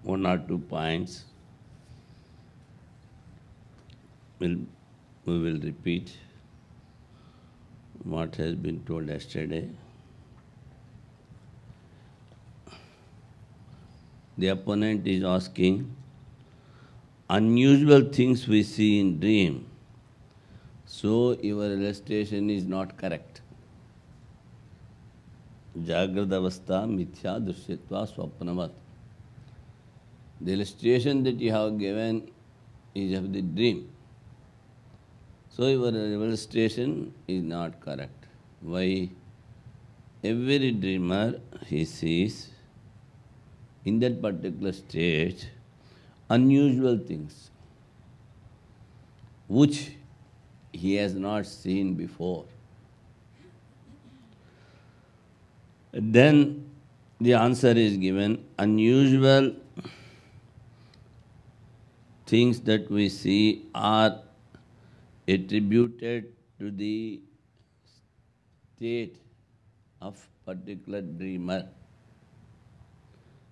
one or two points we will repeat what has been told yesterday. The opponent is asking, unusual things we see in dream, so your illustration is not correct. Jagrata avastha mithya drishyatva swapnavat. The illustration that you have given is of the dream. So your illustration is not correct. Why? Every dreamer, he sees in that particular stage unusual things which he has not seen before. Then the answer is given, unusual things that we see are attributed to the state of particular dreamer.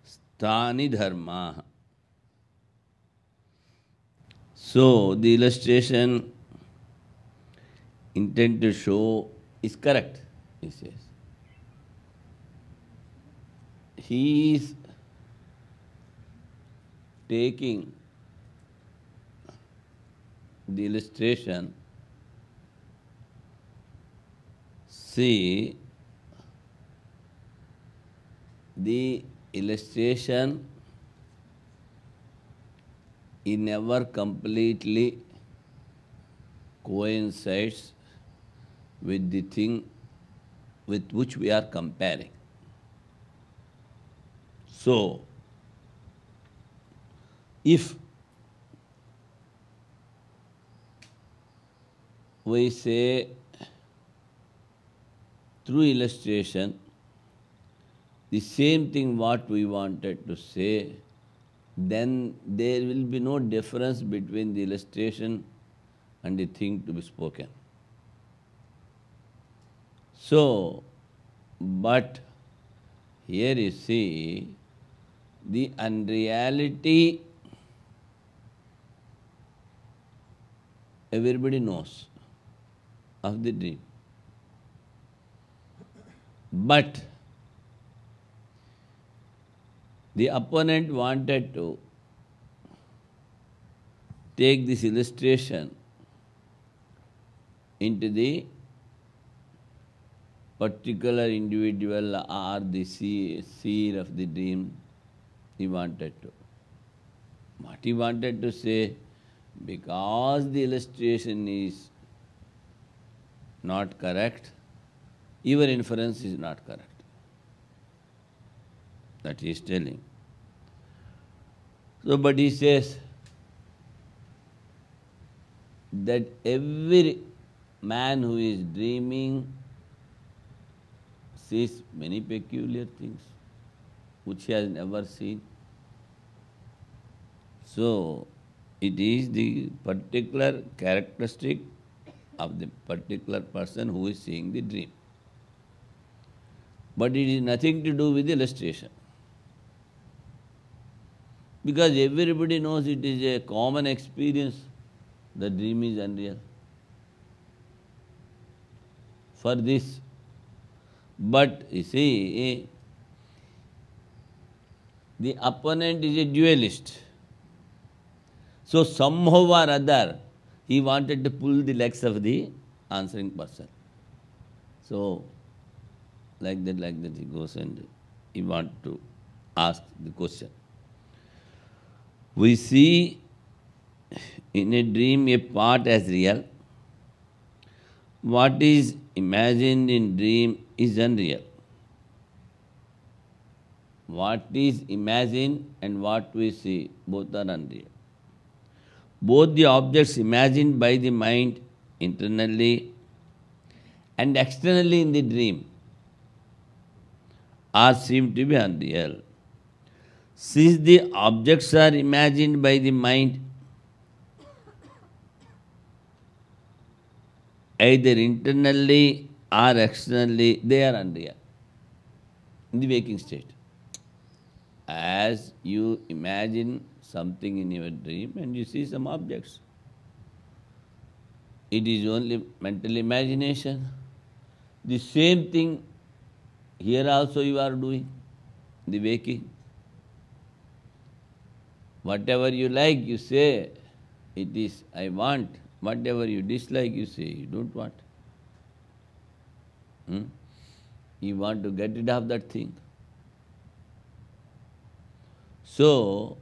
Sthani dharma. So the illustration intent to show is correct, he says. He is taking the illustration. See, the illustration it never completely coincides with the thing with which we are comparing. So, if we say through illustration the same thing what we wanted to say, then there will be no difference between the illustration and the thing to be spoken. So, but here you see the unreality everybody knows of the dream. But the opponent wanted to take this illustration into the particular individual or the seer of the dream. He wanted to. What he wanted to say, because the illustration is not correct, your inference is not correct. That he is telling. So, but he says that every man who is dreaming sees many peculiar things which he has never seen. So, it is the particular characteristic of the particular person who is seeing the dream. But it is nothing to do with the illustration. Because everybody knows it is a common experience, the dream is unreal. For this. But you see, the opponent is a dualist. So somehow or other, he wanted to pull the legs of the answering person. So, like that he goes and he wants to ask the question. We see in a dream a part as real. What is imagined in dream is unreal. What is imagined and what we see, both are unreal. Both the objects imagined by the mind internally and externally in the dream are seen to be unreal. Since the objects are imagined by the mind, either internally or externally, they are unreal in the waking state. as you imagine something in your dream and you see some objects. It is only mental imagination. The same thing here also you are doing, the waking. Whatever you like, you say, it is, I want. Whatever you dislike, you say, you don't want. You want to get rid of that thing. So,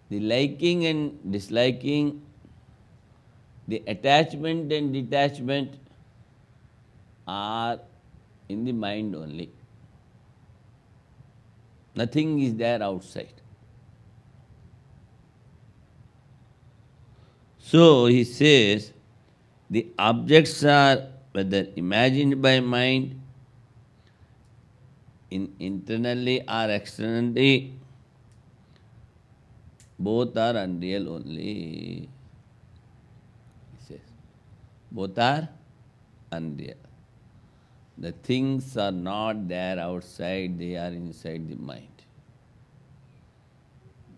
the liking and disliking, the attachment and detachment are in the mind only. Nothing is there outside. So he says, the objects are whether imagined by mind, internally or externally, both are unreal only. He says, both are unreal. The things are not there outside, they are inside the mind.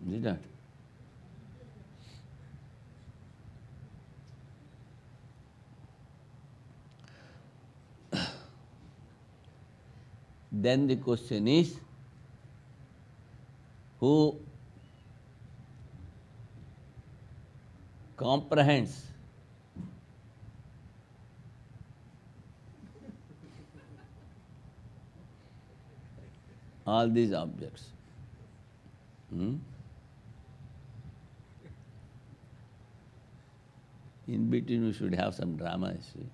Is it not? Then the question is, who comprehends all these objects? In between we should have some drama, you see.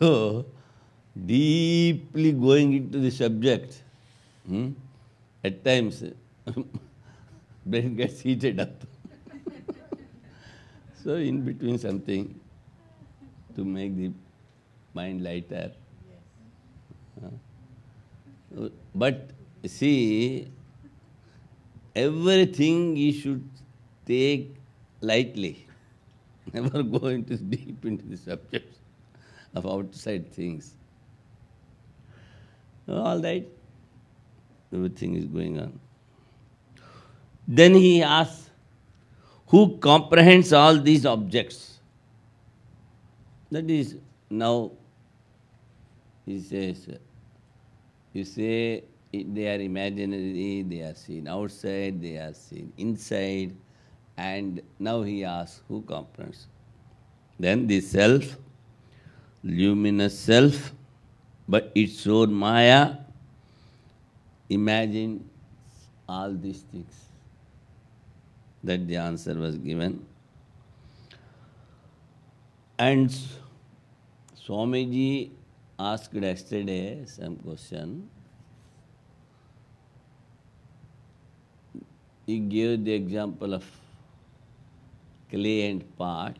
So, deeply going into the subject, at times brain gets heated up. So, in between something to make the mind lighter. But see, everything you should take lightly. Never go into deep into the subject of outside things. All right, everything is going on. Then he asks, who comprehends all these objects? That is, now he says, you say they are imaginary, they are seen outside, they are seen inside, and now he asks, who comprehends? Then the self, luminous self, but its own Maya, imagine all these things. That the answer was given. And Swamiji asked yesterday some question. He gave the example of clay and pot.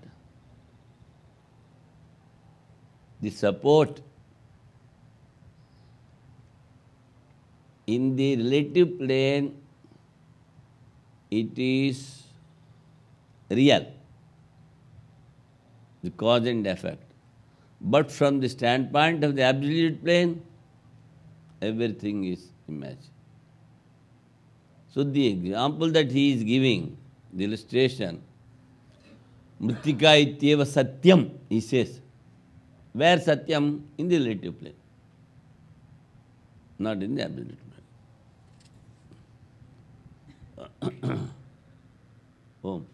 The support in the relative plane, it is real, the cause and effect. But from the standpoint of the absolute plane, everything is imagined. So the example that he is giving, the illustration, Mritika ityeva satyam, he says. Where satyam? In the relative plane, not in the absolute plane. Om.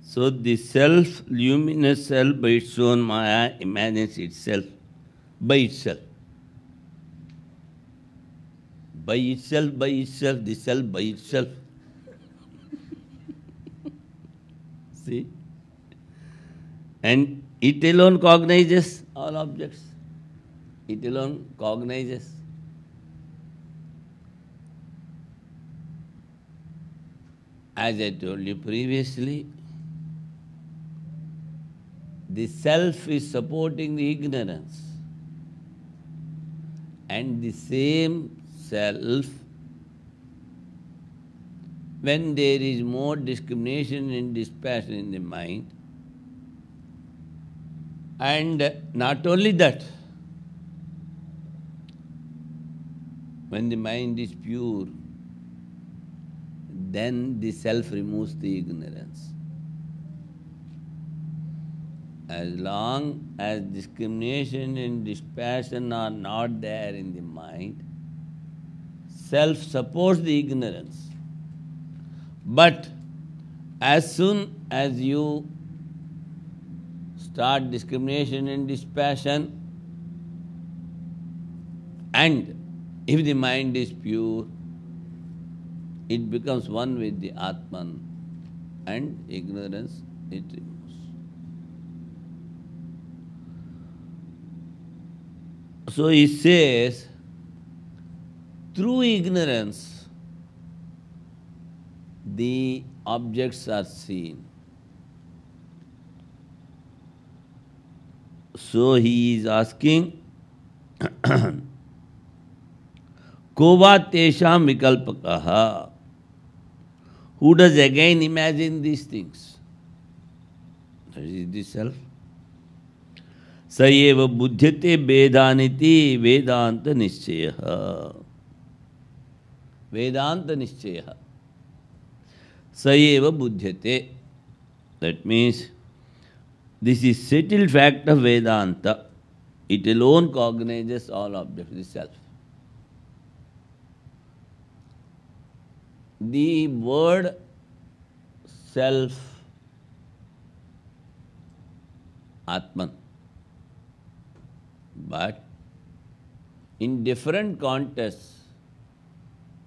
So the self, luminous self by its own Maya imagines itself by itself. By itself, the self by itself. See? And it alone cognizes all objects. it alone cognizes. As I told you previously, the self is supporting the ignorance. And the same self, when there is more discrimination and dispassion in the mind, and not only that, when the mind is pure, then the self removes the ignorance. As long as discrimination and dispassion are not there in the mind, self supports the ignorance. But as soon as you start discrimination and dispassion, and if the mind is pure, it becomes one with the Atman, and ignorance it removes. So he says, through ignorance, the objects are seen. So he is asking, Kova tesham vikalpakaha. Who does again imagine these things? That is the self. Sayeva buddhyate vedaniti vedanta nischaya. Vedanta nischaya. Sayeva buddhyate. That means this is settled fact of Vedanta. It alone cognizes all objects, the self. The word self, Atman, but in different contexts,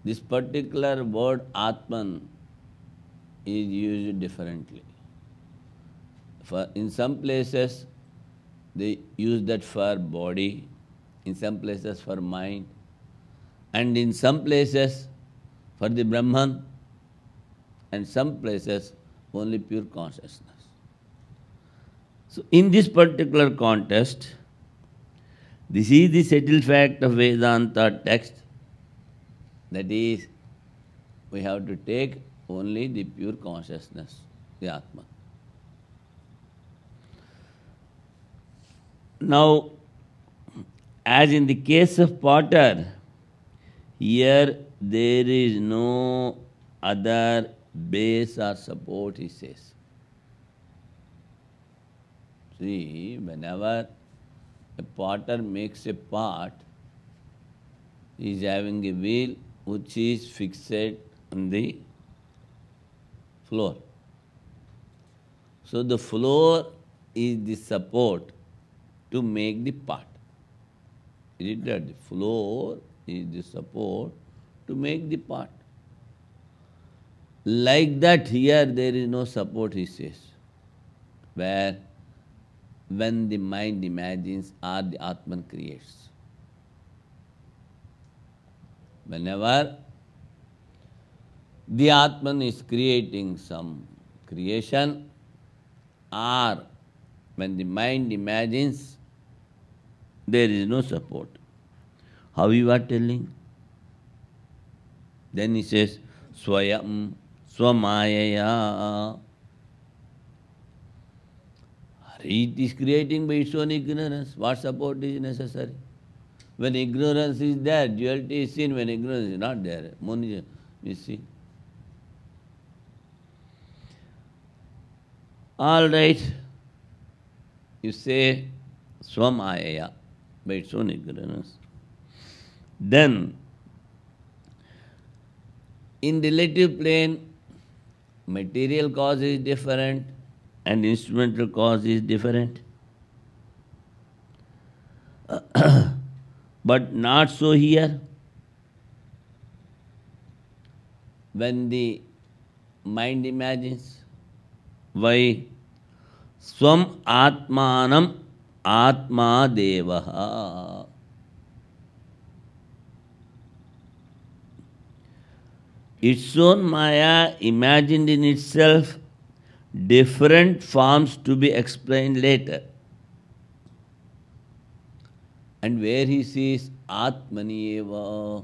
this particular word Atman is used differently. In some places, they use that for body, in some places for mind, and in some places for the Brahman, and some places only pure consciousness. So in this particular context, this is the settled fact of Vedanta text, that is, we have to take only the pure consciousness, the Atman. Now, as in the case of potter, here there is no other base or support, he says. See, whenever a potter makes a pot, he is having a wheel which is fixed on the floor. So the floor is the support to make the pot. Is it that? The floor is the support to make the pot. Like that, here there is no support, he says, where when the mind imagines or the Atman creates. Whenever the Atman is creating some creation, or when the mind imagines, there is no support. How you are telling? Then he says, Swayam Swamayaya. It is creating by its own ignorance. What support is necessary? When ignorance is there, duality is seen. When ignorance is not there, monism is seen. All right. You say Swamayaya, by its own ignorance. Then, in relative plane, material cause is different and instrumental cause is different. But not so here. When the mind imagines, why? Swam Atmanam Atma Devaha. its own Maya imagined in itself different forms to be explained later. And where he sees Atmani eva,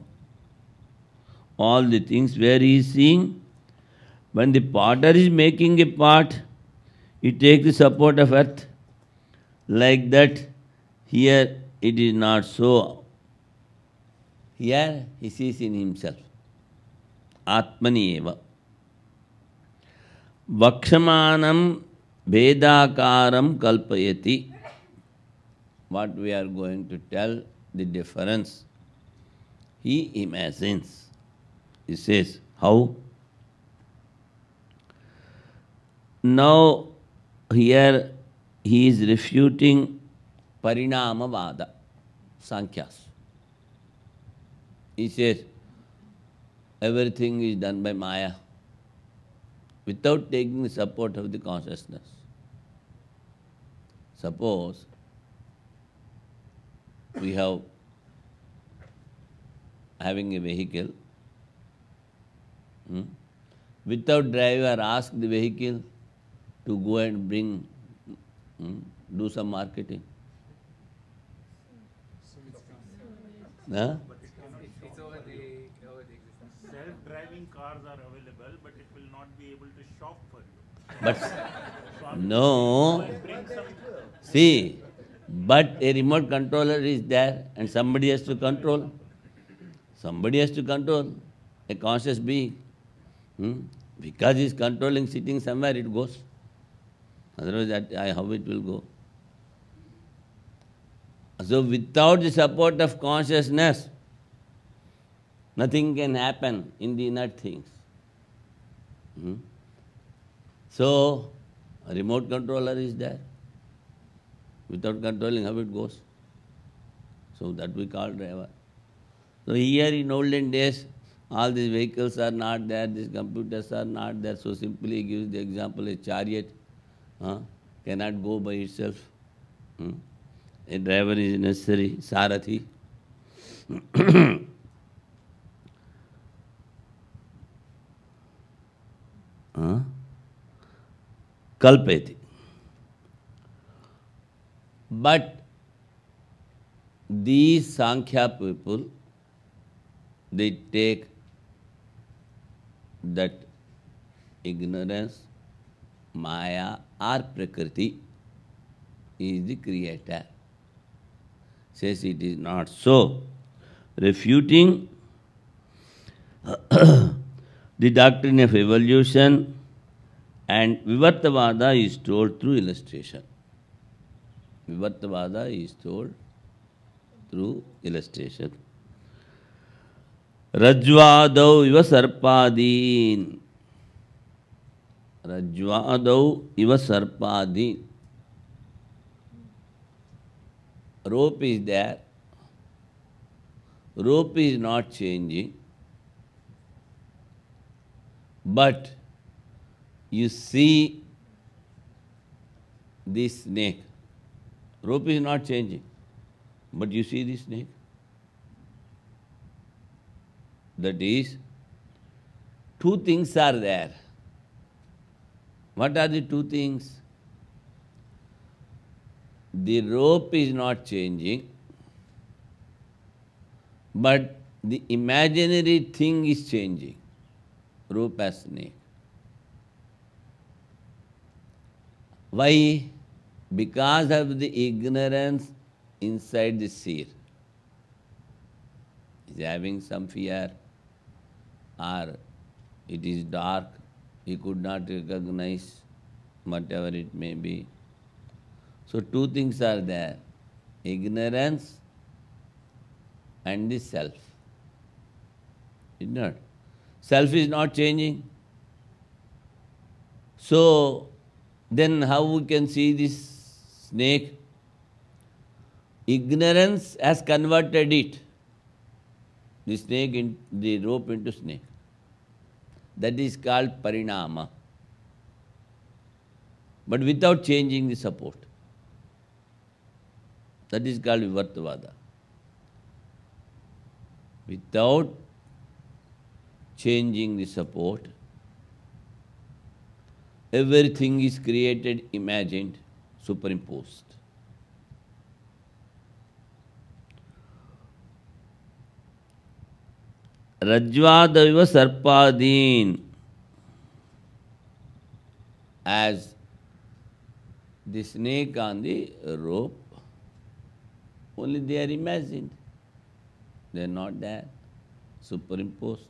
all the things where he is seeing, when the potter is making a pot, he takes the support of earth. Like that, here it is not so. Here he sees in himself. Atmani eva. Vakshamanam Vedakaram Kalpayati. What we are going to tell, the difference. He imagines. He says, how? Now, here he is refuting Parinamavada, Sankhyas. He says, everything is done by Maya, without taking the support of the consciousness. Suppose we have having a vehicle, without driver, ask the vehicle to go and bring, do some marketing. Huh? It's over the existence. Self-driving cars are available, but it will not be able to shop for you. But no, Bring some see, but a remote controller is there and somebody has to control. Somebody has to control a conscious being. Because he is controlling, sitting somewhere, it goes. Otherwise, how it will go? So without the support of consciousness, nothing can happen in the inert things. So, a remote controller is there. Without controlling, how it goes? So that we call driver. So here in olden days, all these vehicles are not there, these computers are not there. So simply he gives the example, a chariot cannot go by itself. A driver is necessary, Sarathi. Kalpeti. But these Sankhya people, they take that ignorance, Maya or Prakriti is the creator. Says it is not so. Refuting the doctrine of evolution, and Vivartavada is told through illustration. Vivartavada is told through illustration. Rajvadau iva sarpadin. Rajvadau iva sarpadin. Rope is there. Rope is not changing. But you see this snake. Rope is not changing. But you see this snake. That is, two things are there. What are the two things? The rope is not changing, but the imaginary thing is changing. Rope as snake. Why? Because of the ignorance inside the seer. He is having some fear, or it is dark, he could not recognize whatever it may be. So two things are there, ignorance and the self. Is not? Self is not changing. So then how we can see this snake? Ignorance has converted it, the snake, the rope into snake. That is called parinama. But without changing the support. That is called Vivartavada. Without changing the support. Everything is created, imagined, superimposed. Rajvadaiva sarpadin, as the snake on the rope, only they are imagined. They are not there, superimposed.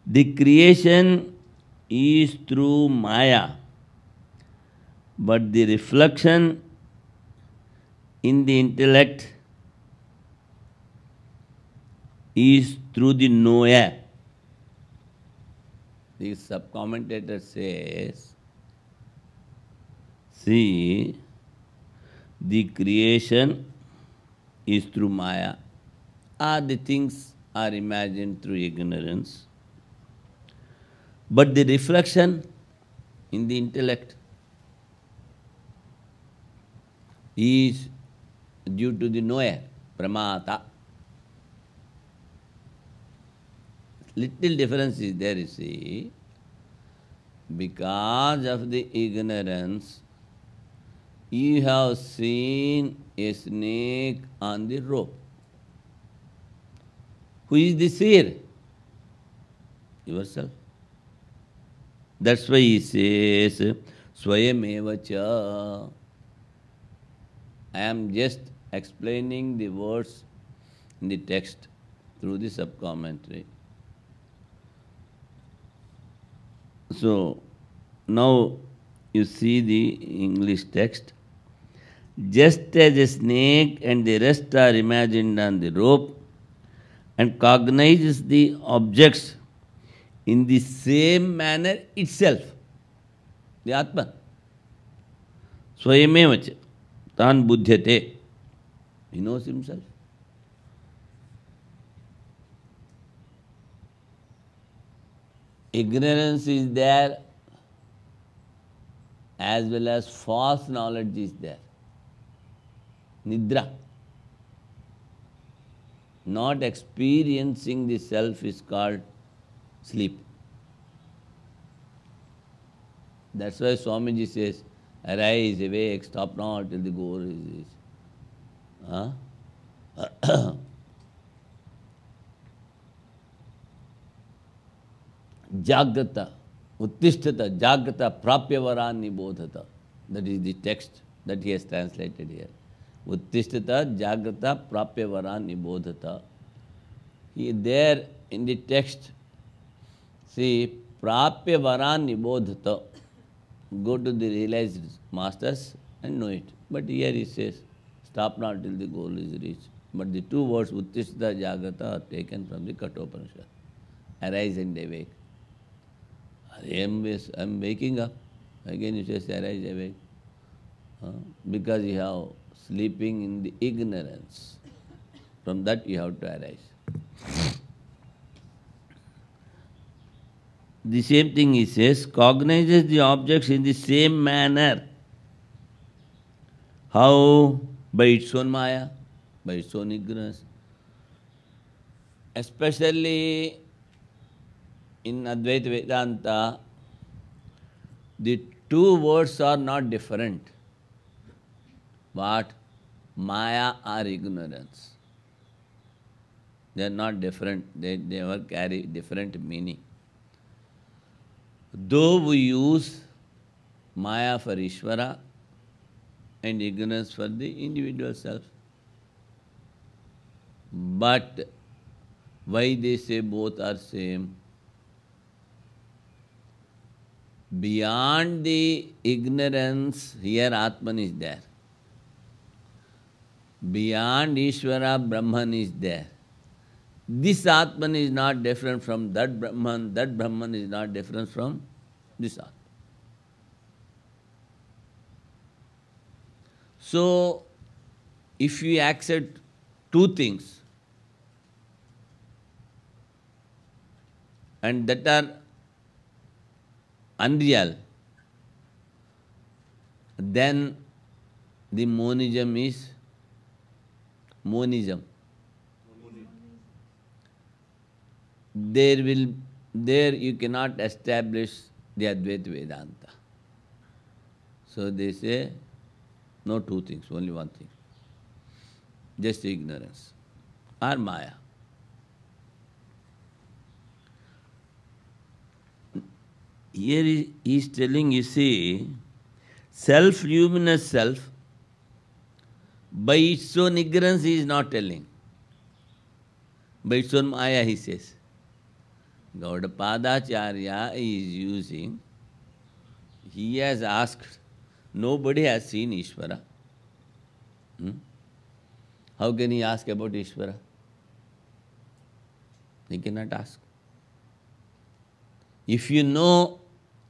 The creation is through Maya, but the reflection in the intellect is through the knower. The sub-commentator says, see, the creation is through Maya, or the things are imagined through ignorance, but the reflection in the intellect is due to the knower, pramata. Little difference is there, you see. Because of the ignorance, you have seen a snake on the rope. Who is the seer? Yourself. That's why he says, Swayameva cha. I am just explaining the words in the text through the sub-commentary. So, now you see the English text. Just as a snake and the rest are imagined on the rope and cognizes the objects in the same manner itself, the Atman. Swayameva tan buddhyate. He knows himself. Ignorance is there as well as false knowledge is there. Nidra. Not experiencing the self is called sleep. That's why Swamiji says, arise, awake, stop not till the goal is reached. Huh? Jagrata, Uttishtata, Jagrata, Prapyavaran Nibodhata. That is the text that he has translated here. Uttishtata, Jagrata, Prapyavaran Nibodhata. There in the text, see, Prapyavaran Nibodhata. Go to the realized masters and know it. But here he says, stop not till the goal is reached. But the two words, Uttishtata, Jagrata, are taken from the Kathopanishad. Arise and awake. I am waking up. Again you say, arise, awake. Because you have sleeping in the ignorance. From that you have to arise. The same thing he says, cognizes the objects in the same manner. How? By its own Maya, by its own ignorance. Especially in Advaita Vedanta, the two words are not different. What? Maya or ignorance. They are not different. They never carry different meaning. Though we use Maya for Ishvara and ignorance for the individual self. But why they say both are same? Beyond the ignorance, here Atman is there. Beyond Ishvara, Brahman is there. This Atman is not different from that Brahman is not different from this Atman. So, if you accept two things, and that are unreal, then the monism is monism. there you cannot establish the Advaita Vedanta. So they say, no two things, only one thing. Just ignorance or Maya. Here he is telling, you see, self-luminous self, by its own ignorance he is not telling. By its own Maya he says. Gaudapadacharya is using, he has asked, nobody has seen Ishvara. How can he ask about Ishvara? He cannot ask. If you know,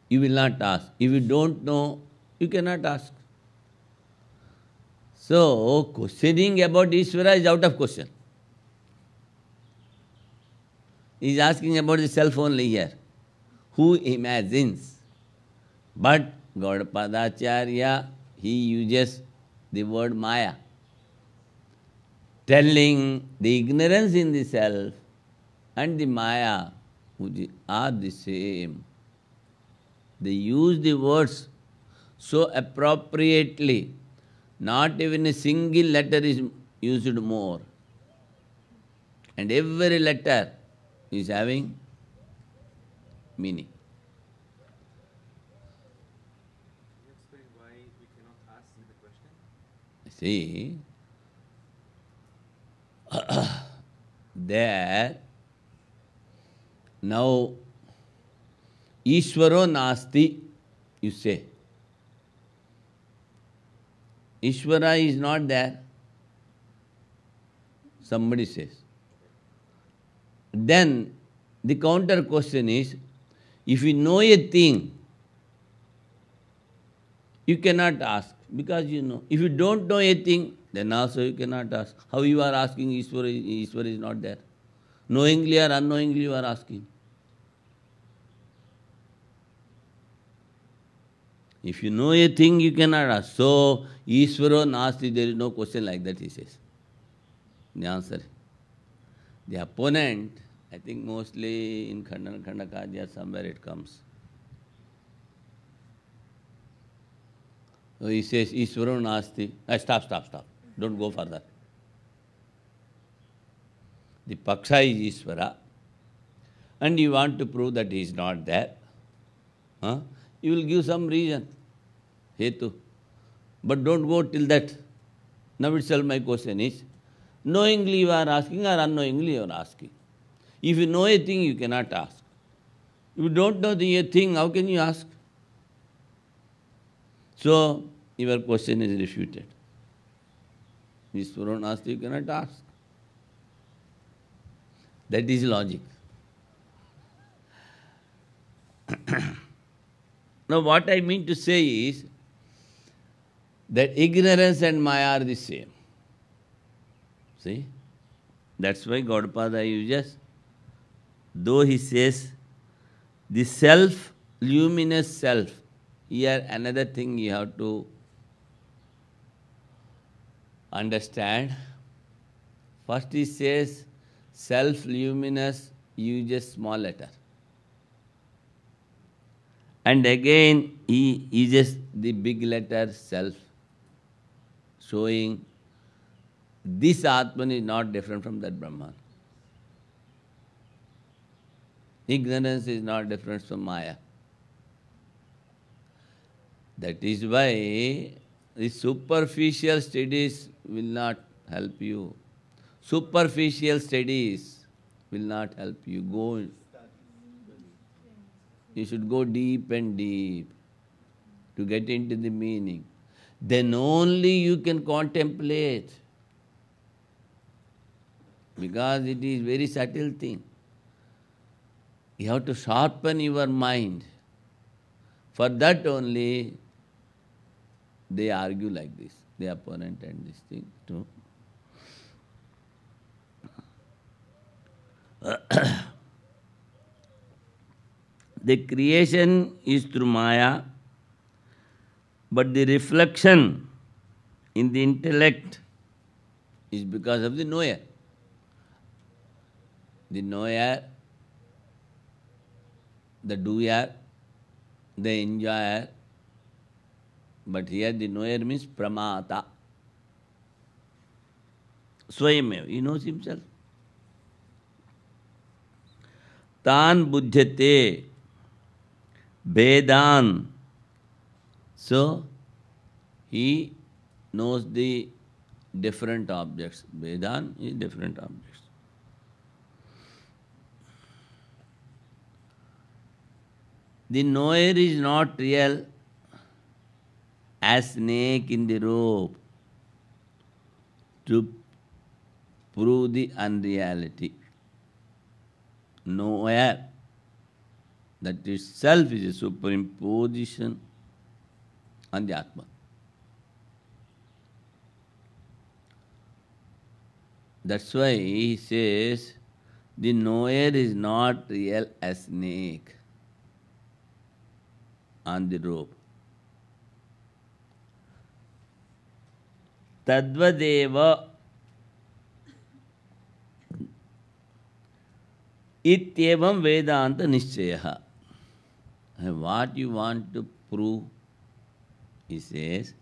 you will not ask. If you don't know, you cannot ask. So, questioning about Ishvara is out of question. He is asking about the self only here. Who imagines? But Gaudapadacharya, he uses the word Maya, telling the ignorance in the self and the Maya which are the same. They use the words so appropriately, not even a single letter is used more. And every letter is having meaning. Can you explain why we cannot ask the question? See, there, now, Ishvaro nasti, you say. Ishvara is not there. Somebody says. Then, the counter question is, if you know a thing, you cannot ask, because you know. If you don't know a thing, then also you cannot ask. How you are asking Ishvara is not there. Knowingly or unknowingly you are asking. If you know a thing, you cannot ask. So, Ishvaro nasti, there is no question like that, he says. The answer. The opponent, I think mostly in Khandakadya, somewhere it comes. So he says, Ishvaro nasti. Stop. Don't go further. The Paksha is Ishvara, and you want to prove that he is not there. You will give some reason, hetu. But don't go till that. Now itself my question is, knowingly you are asking or unknowingly you are asking? If you know a thing, you cannot ask. If you don't know a thing, how can you ask? So, your question is refuted. Ishvaro nasti, you cannot ask. That is logic. Now what I mean to say is that ignorance and Maya are the same. See? That's why Gaudapada uses, though he says, the self, luminous self, here another thing you have to understand. First he says, self-luminous, uses small letter. And again, he uses the big letter self, showing this Atman is not different from that Brahman. Ignorance is not different from Maya. That is why the superficial studies will not help you. Superficial studies will not help you. You should go deep and deep to get into the meaning. Then only you can contemplate. Because it is very subtle thing. You have to sharpen your mind. For that only they argue like this, the opponent and this thing too. The creation is through Maya, but the reflection in the intellect is because of the knower. The knower the doer, the enjoyer, but here the knower means pramata. Swayam, he knows himself. Tan buddhyate Vedan. So, he knows the different objects. Vedan is different objects. The knower is not real as snake in the rope to prove the unreality. Knower, that itself is a superimposition on the Atma. That's why he says, the knower is not real as snake on the rope. Tadvadeva ityevam Vedanta Nishchayaha. What you want to prove, he says,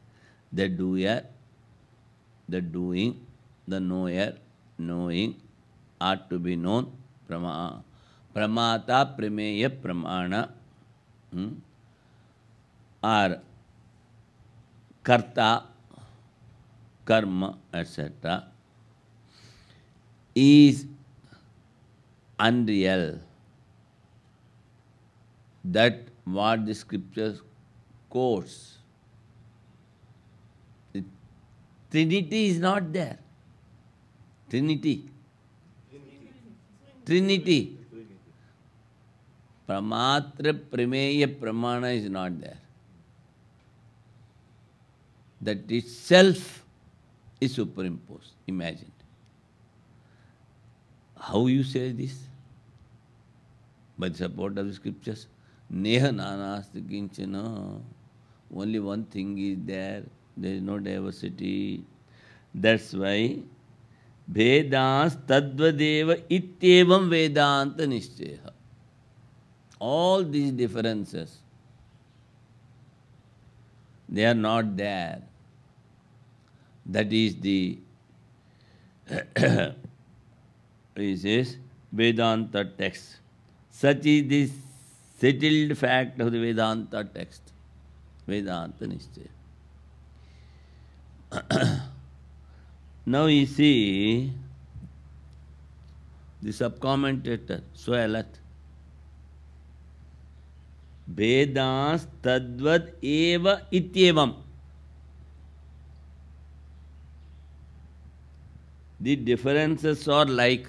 the doer, the doing, the knower, knowing, ought to be known. Pramata, prameya, pramana, or karta, karma, etc., is unreal. That what the scriptures quotes. The Trinity is not there. Trinity. Pramatra, prameya, pramana is not there. That itself is superimposed, imagined. How you say this? By the support of the scriptures. Neha nanasti kinchana. Only one thing is there. There is no diversity. That's why Vedas tadvadeva ityevam Vedanta nishcheha. All these differences, they are not there. That is the he says, Vedanta text. Such is the settled fact of the Vedanta text. Vedanta Nishchaya. Now you see the subcommentator, Swayalat. Vedas tadvad eva ityevam. The differences are like.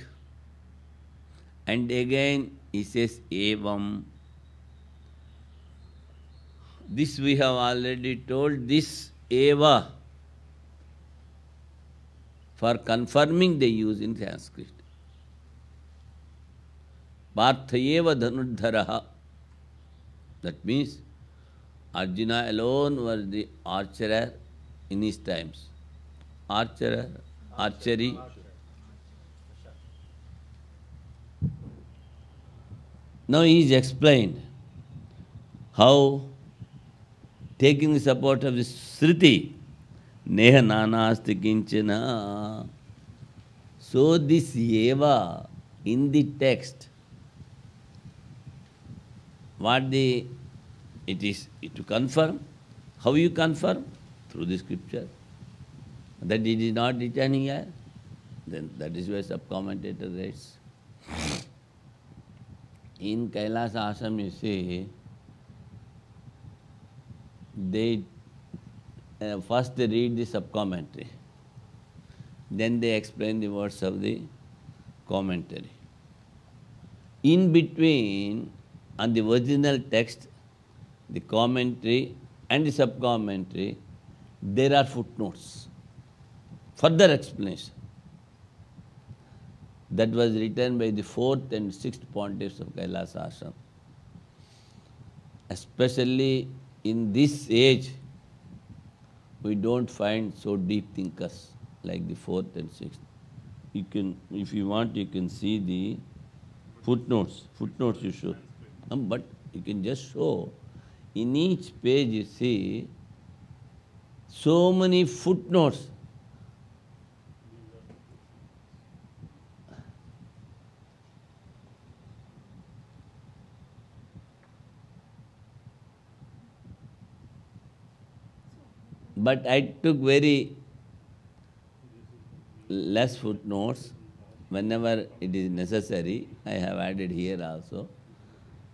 And again he says evam. This we have already told, this eva, for confirming they use in Sanskrit. Parthayeva dhanudharaha. That means Arjuna alone was the archer in his times. Archery. Now he is explained how, taking the support of the Sriti, Neha nanasti kinchana. So this eva in the text, it is to confirm. How you confirm? Through the scripture. That it is not written here. Then that is why sub-commentator writes. In Kailas Ashram, you see, they first they read the sub-commentary. Then they explain the words of the commentary. In between, on the original text, the commentary and the sub-commentary, there are footnotes. Further explanation. That was written by the 4th and 6th pontiffs of Kailas Ashram. Especially in this age, we don't find so deep thinkers like the 4th and 6th. You can, if you want, you can see the footnotes. Footnotes you should. But You can just show. In each page you see so many footnotes. But I took very less footnotes. Whenever it is necessary, I have added here also.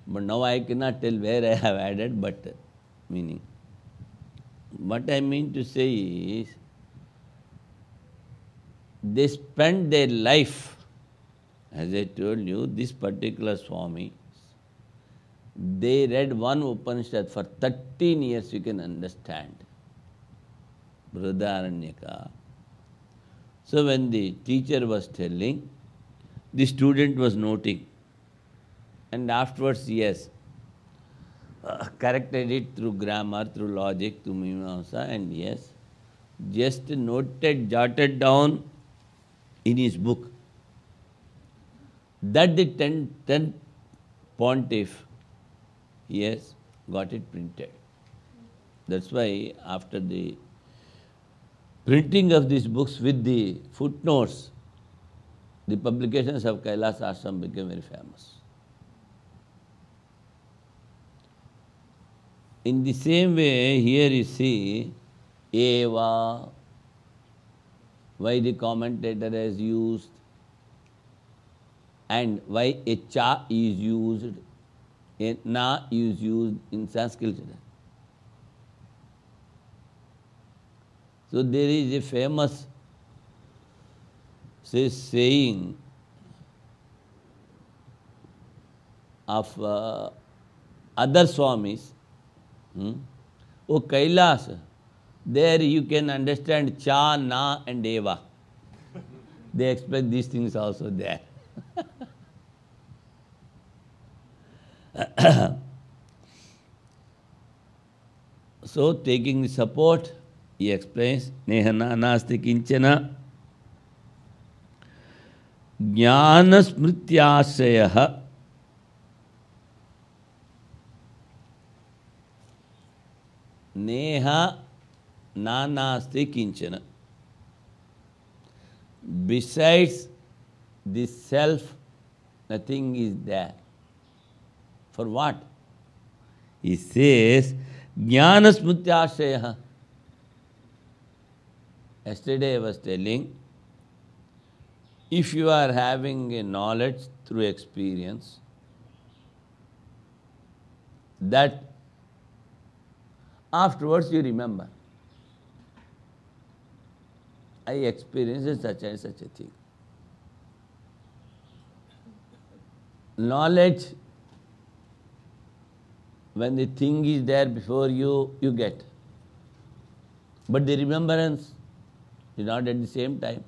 But now I cannot tell where I have added, but meaning. What I mean to say is, they spent their life, as I told you, this particular Swami, they read one Upanishad for 13 years, you can understand. Brihadaranyaka. So when the teacher was telling, the student was noting. And afterwards, yes, corrected it through grammar, through logic, through mimamsa, and yes, just noted, jotted down in his book. That the 10th pontiff, yes, got it printed. That's why after the printing of these books with the footnotes, the publications of Kailas Ashram became very famous. In the same way, here you see Eva, why the commentator has used, and why a cha is used, a na is used in Sanskrit. So there is a famous saying of other Swamis, Oh Kailas, there you can understand cha, na and eva. They explain these things also there. So taking the support, he explains, Nehana nasti kinchana jnana smrityasayaha Neha nanasti kinchana. Besides the self, nothing is there. For what? He says, jnana smrityasayaha. Yesterday I was telling, if you are having a knowledge through experience, that afterwards you remember. I experienced such and such a thing. Knowledge, when the thing is there before you, you get. But the remembrance is not at the same time.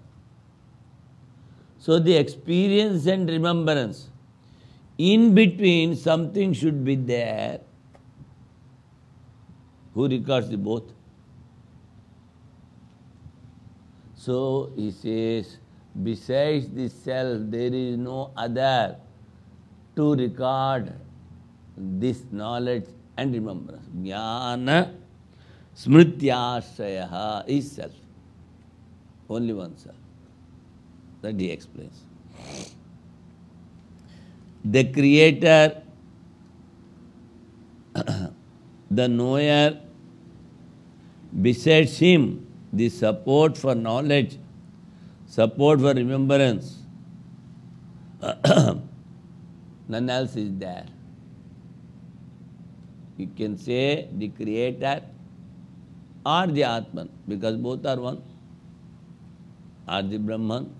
So the experience and remembrance, in between something should be there. Who records the both? So he says, besides the self, there is no other to record this knowledge and remembrance. Jnana smrityasayaha is self. Only one self. That he explains. The creator, the knower, besides him, the support for knowledge, support for remembrance, none else is there. You can say the creator or the Atman, because both are one, or the Brahman.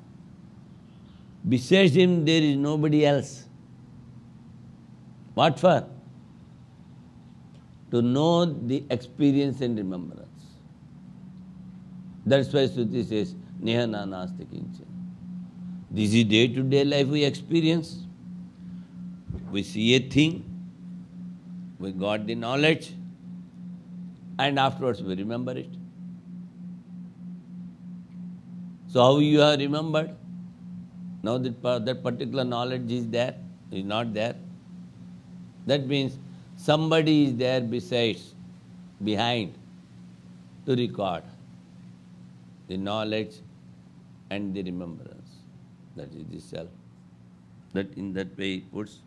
Besides him, there is nobody else. What for? To know the experience and remembrance. That's why Shruti says, Nehana nasti kinchana. This is day-to-day life we experience. We see a thing, we got the knowledge, and afterwards we remember it. So how you have remembered? Now that particular knowledge is there, is not there. That means somebody is there behind to record the knowledge and the remembrance. That is the self. That in that way he puts.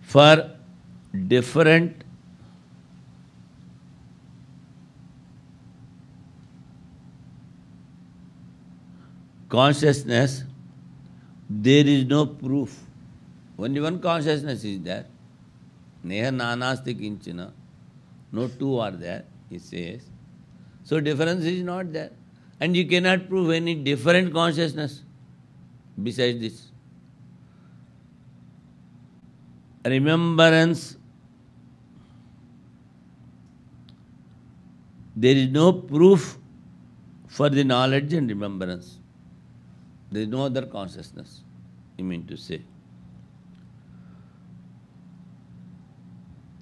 For different consciousness, there is no proof. Only one consciousness is there. Neha nanasti kinchana. No two are there, he says. So difference is not there. And you cannot prove any different consciousness besides this. Remembrance, there is no proof for the knowledge and remembrance. There is no other consciousness, you mean to say.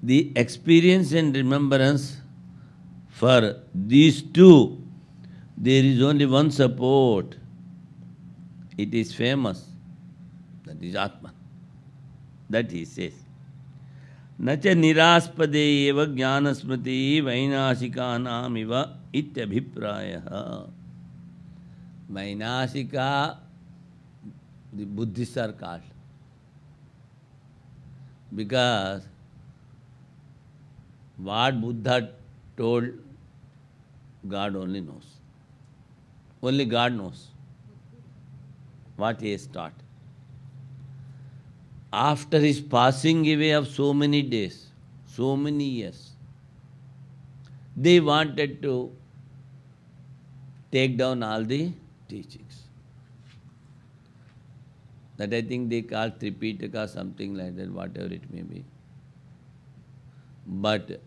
The experience and remembrance, for these two, there is only one support. It is famous. That is Atman. That he says. Nacha niraspade eva jnanasmati vainasikanam iva ityabhiprayaha. Vainasika, the Buddhists are called. Because what Buddha told, God only knows. Only God knows what he has taught. After his passing away of so many days, so many years, they wanted to take down all the teachings. That I think they call Tripitaka, something like that, whatever it may be. But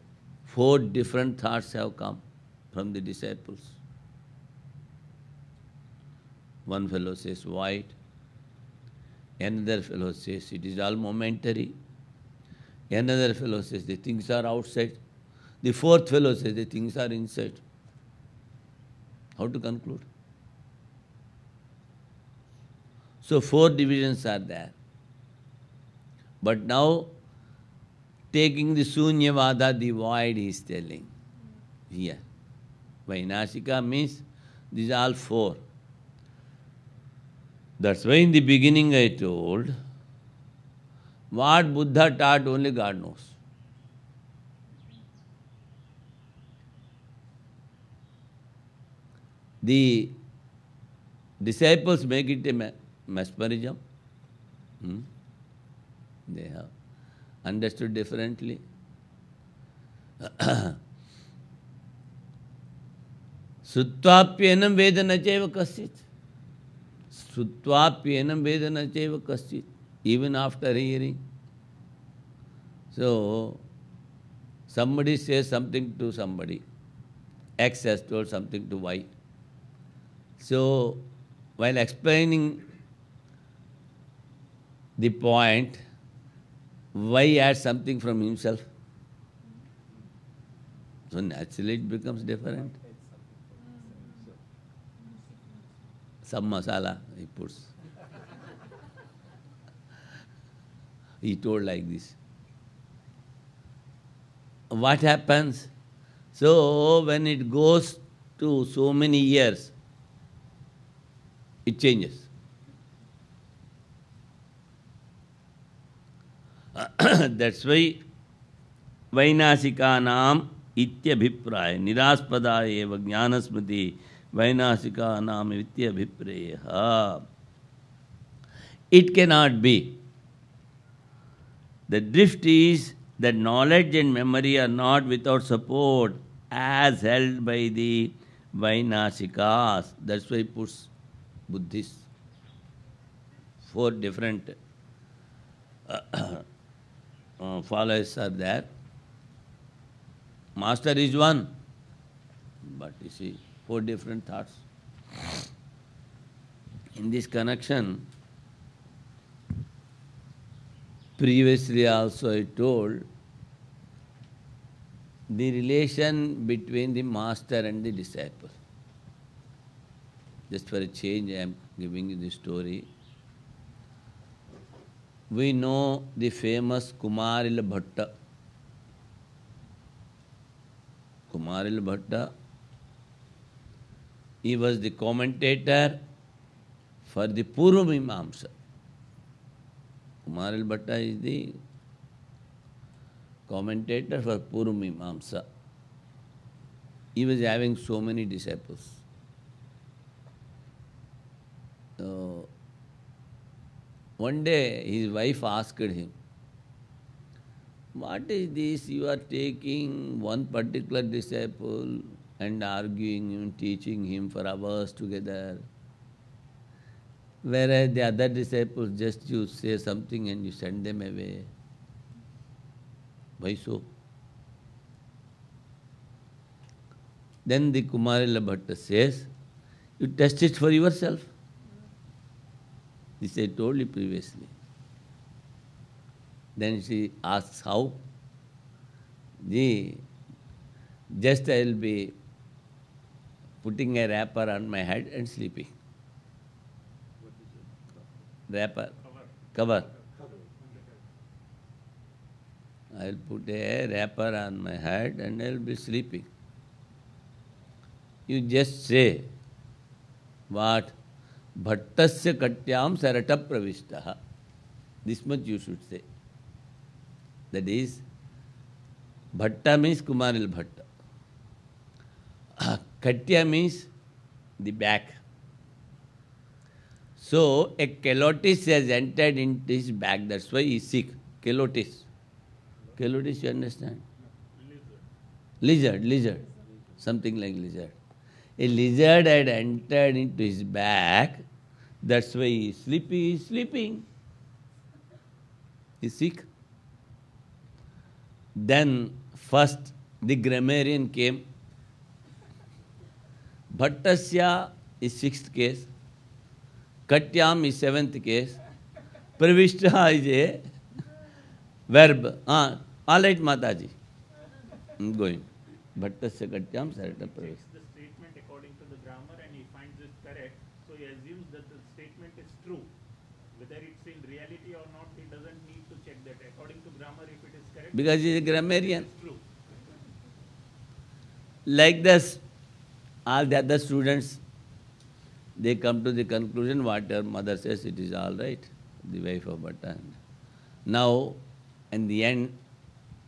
4 different thoughts have come from the disciples. One fellow says white, another fellow says it is all momentary, another fellow says the things are outside, the 4th fellow says the things are inside. How to conclude? So 4 divisions are there. But now, taking the Sunyavada, the void, he is telling here. Vainashika means these are all 4. That's why in the beginning I told, what Buddha taught only God knows. The disciples make it a mesmerism. They have understood differently. Sutvapyenam vedana cheva kasit. Sutvapyenam vedana cheva kasit. Even after hearing. So, somebody says something to somebody. X has told something to Y. So, while explaining the point, Y adds something from himself. So naturally it becomes different. Some masala he puts. He told like this. What happens? So when it goes to so many years, it changes. That's why Vainasikanam ityabhipraya niraspada eva jnanasmati Vainasikanam ityabhipraya. It cannot be. The drift is that knowledge and memory are not without support as held by the Vainasikas. That's why he puts Buddhists. 4 different followers are there. Master is one, but you see, 4 different thoughts. In this connection, previously also I told, the relation between the master and the disciple. Just for a change, I am giving you the story. We know the famous Kumaril Bhatta. Kumaril Bhatta, he was the commentator for the Purva Mimamsa. Kumaril Bhatta is the commentator for Purva Mimamsa. He was having so many disciples. So, one day his wife asked him, "What is this? You are taking one particular disciple and arguing him, teaching him for hours together. Whereas the other disciples, just you say something and you send them away. Why so?" Then the Kumarila Bhatta says, "You test it for yourself." This I told you previously. Then she asks, "How?" Just I will be putting a wrapper on my head and sleeping. Wrapper, cover. I will put a wrapper on my head and I will be sleeping. You just say, what? Bhattasya katyam sarata pravishtaha. This much you should say. That is, Bhatta means Kumaril Bhatta. Katya means the back. So, a kelotis has entered into his back. That's why he is sick. Kelotis. Kelotis, you understand? Lizard. Something like lizard. A lizard had entered into his back. That's why he is sleepy. He is sleeping. He is sick. Then first the grammarian came. Bhattasya is sixth case. Katyam is seventh case. Pravishta is a verb. All right, Mataji. I'm going. Bhattasya katyam sarata pravishta. Checks the statement according to the grammar and he finds it correct, so he assumes that the statement is true. Whether it's in reality or not, he doesn't need to check that. According to grammar, if it is correct, Because he is a grammarian. it's true. Like this, all the other students, they come to the conclusion what your mother says, it is all right, the wife of Bhatta. Now, in the end,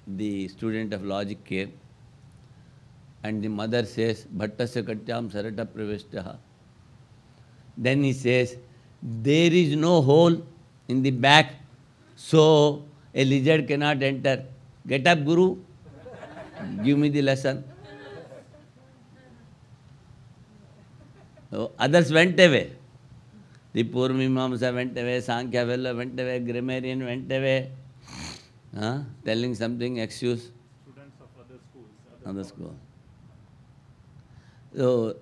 the student of logic came and the mother says, Bhattasya katyam sarata pravishtaha. Then he says, there is no hole in the back, so a lizard cannot enter. Get up, Guru. Give me the lesson. So others went away. The Purva Mimamsa went away, Sankhya fellow went away, grammarian went away, telling something, excuse. Students of other schools. Other school. So,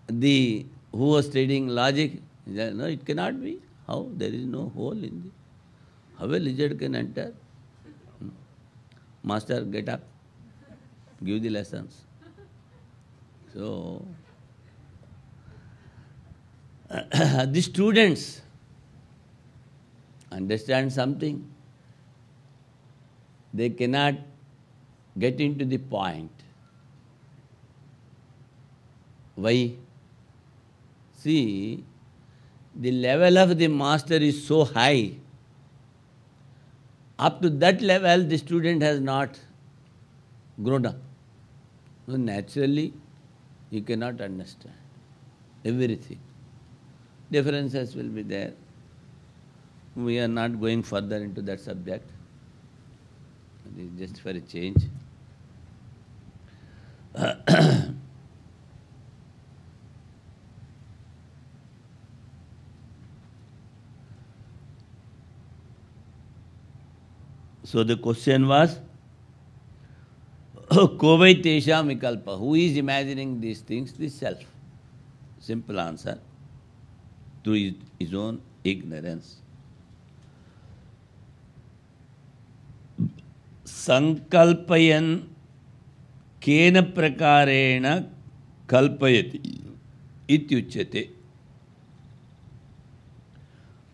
who was studying logic, he said, no, it cannot be. How? There is no hole in the... How a lizard can enter? Master, get up. Give the lessons. So, the students understand something. They cannot get into the point. Why? See, the level of the master is so high. Up to that level, the student has not grown up. So naturally, you cannot understand everything. Differences will be there. We are not going further into that subject. It is just for a change. So the question was, Kovai Tesha Vikalpa. Who is imagining these things? The self. Simple answer. Through his own ignorance. Sankalpayan kena prakarena kalpayati ityuchyate.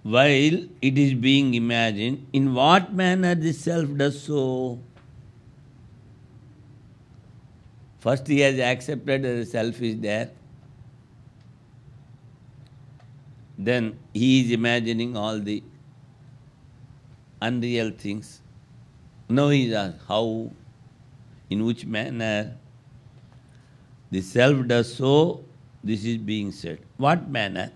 While it is being imagined, in what manner the self does so? First he has accepted that the self is there. Then he is imagining all the unreal things. Now he is asked how, in which manner the self does so, this is being said. What manner?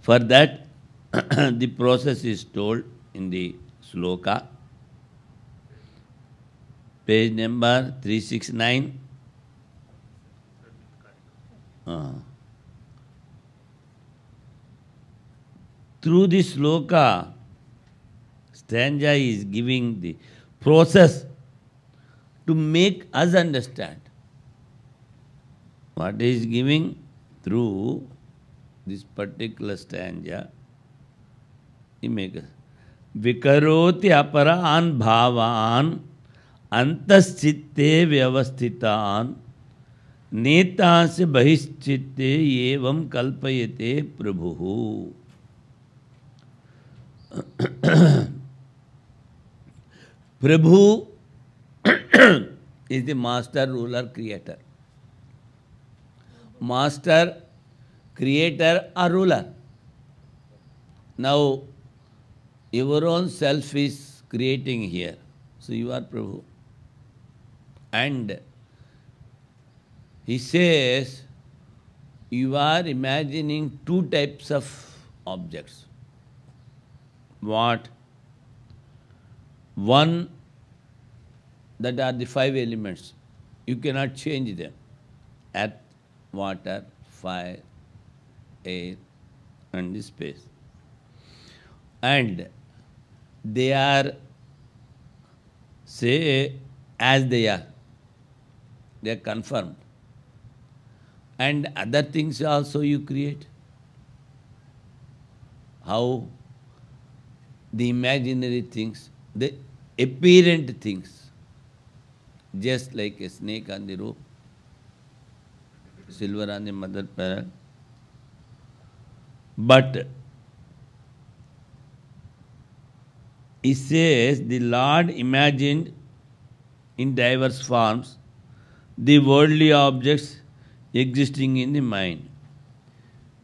For that, the process is told in the sloka, page number 369. Through the sloka, stanza is giving the process to make us understand. What is giving through this particular stanza, he makes us. Vikaroti aparan bhavan antaschitte vyavasthitan netanse bahishchitte evam kalpayate prabhu. Prabhu is the master, ruler, creator. Master, creator or ruler. Now, your own self is creating here. So you are Prabhu. And he says, you are imagining two types of objects. What? One, that are the five elements. You cannot change them. Earth, water, fire, air, and the space. And they are, say, as they are. They are confirmed. And other things also you create. How? The imaginary things, the apparent things, just like a snake on the rope, silver on the mother pearl. But he says the Lord imagined in diverse forms the worldly objects existing in the mind.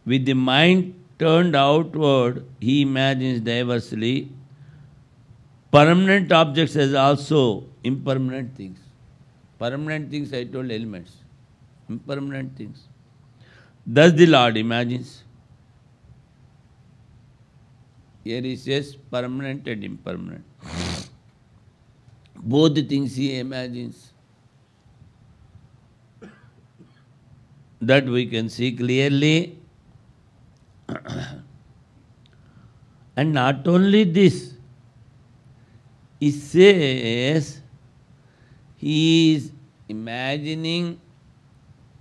With the mind turned outward, he imagines diversely permanent objects as also impermanent things. Permanent things, I told, elements. Impermanent things. Thus the Lord imagines. Here he says permanent and impermanent. Both the things he imagines. That we can see clearly. And not only this, he says he is imagining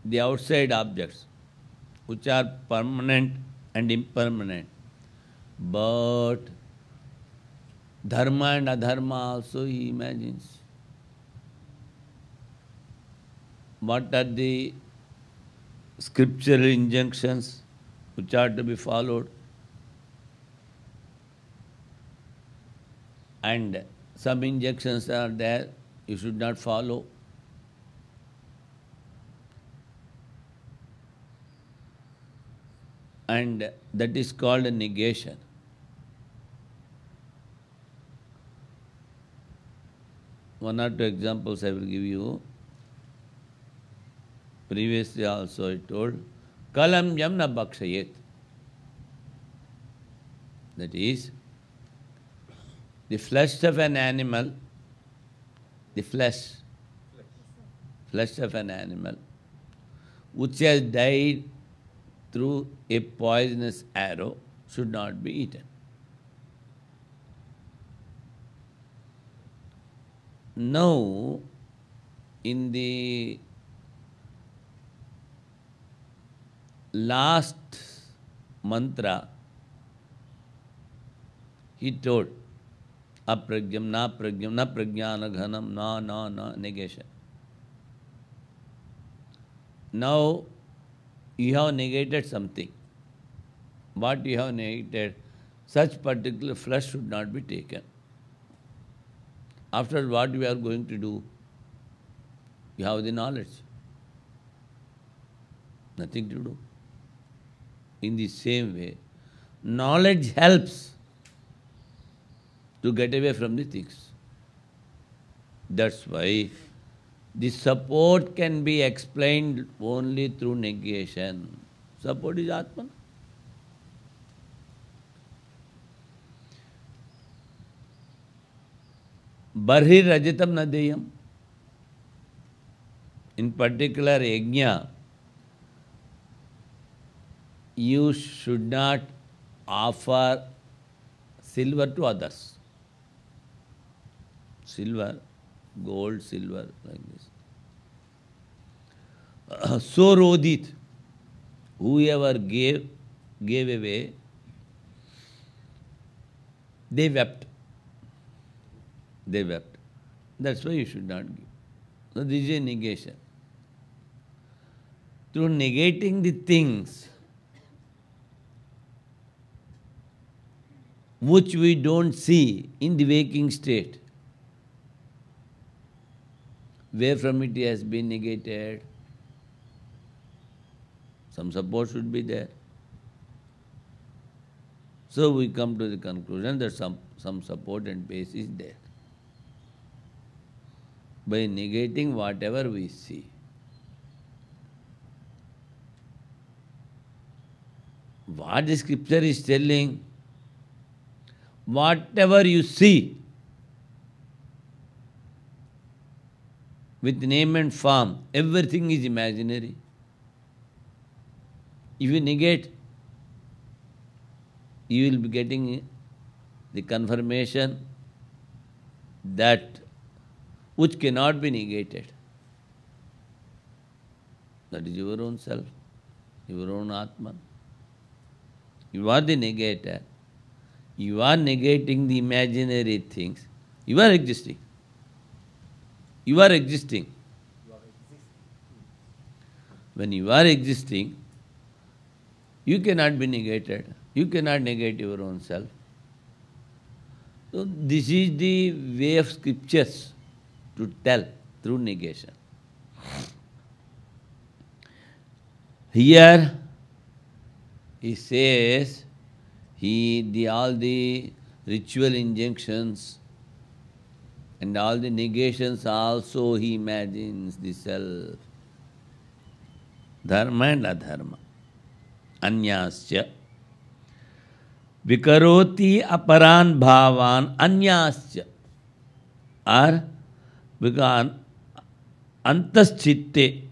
the outside objects, which are permanent and impermanent. But dharma and adharma also he imagines. What are the scriptural injunctions which are to be followed? And some injunctions are there you should not follow. And that is called a negation. One or two examples I will give you. Previously also I told, kalam yam na bhakshayet. That is, the flesh of an animal, the flesh of an animal, which has died through a poisonous arrow, should not be eaten. Now, in the last mantra, he told, Apragyam, na pragyana ghanam, na, negation. Now, you have negated something. What you have negated, such particular flesh should not be taken. After what we are going to do, you have the knowledge. Nothing to do. In the same way, knowledge helps to get away from the things. That's why the support can be explained only through negation. Support is Atman. Barhi rajatam nadeyam. In particular, yajna, you should not offer silver to others. Silver, gold, silver, like this. So rodit, whoever gave away, they wept. They wept. That's why you should not give. So this is a negation. Through negating the things which we don't see in the waking state, where from it has been negated, some support should be there. So we come to the conclusion that some support and base is there. By negating whatever we see. What the scripture is telling, whatever you see with name and form, everything is imaginary. If you negate, you will be getting the confirmation that which cannot be negated. That is your own self, your own Atman. You are the negator. You are negating the imaginary things. You are existing. You are existing. When you are existing, you cannot be negated. You cannot negate your own self. So this is the way of scriptures to tell through negation. Here he says, all the ritual injunctions and all the negations also he imagines the self. Dharma and adharma. Anyascha. Vikaroti aparan bhavan anyascha. Or because antaschitte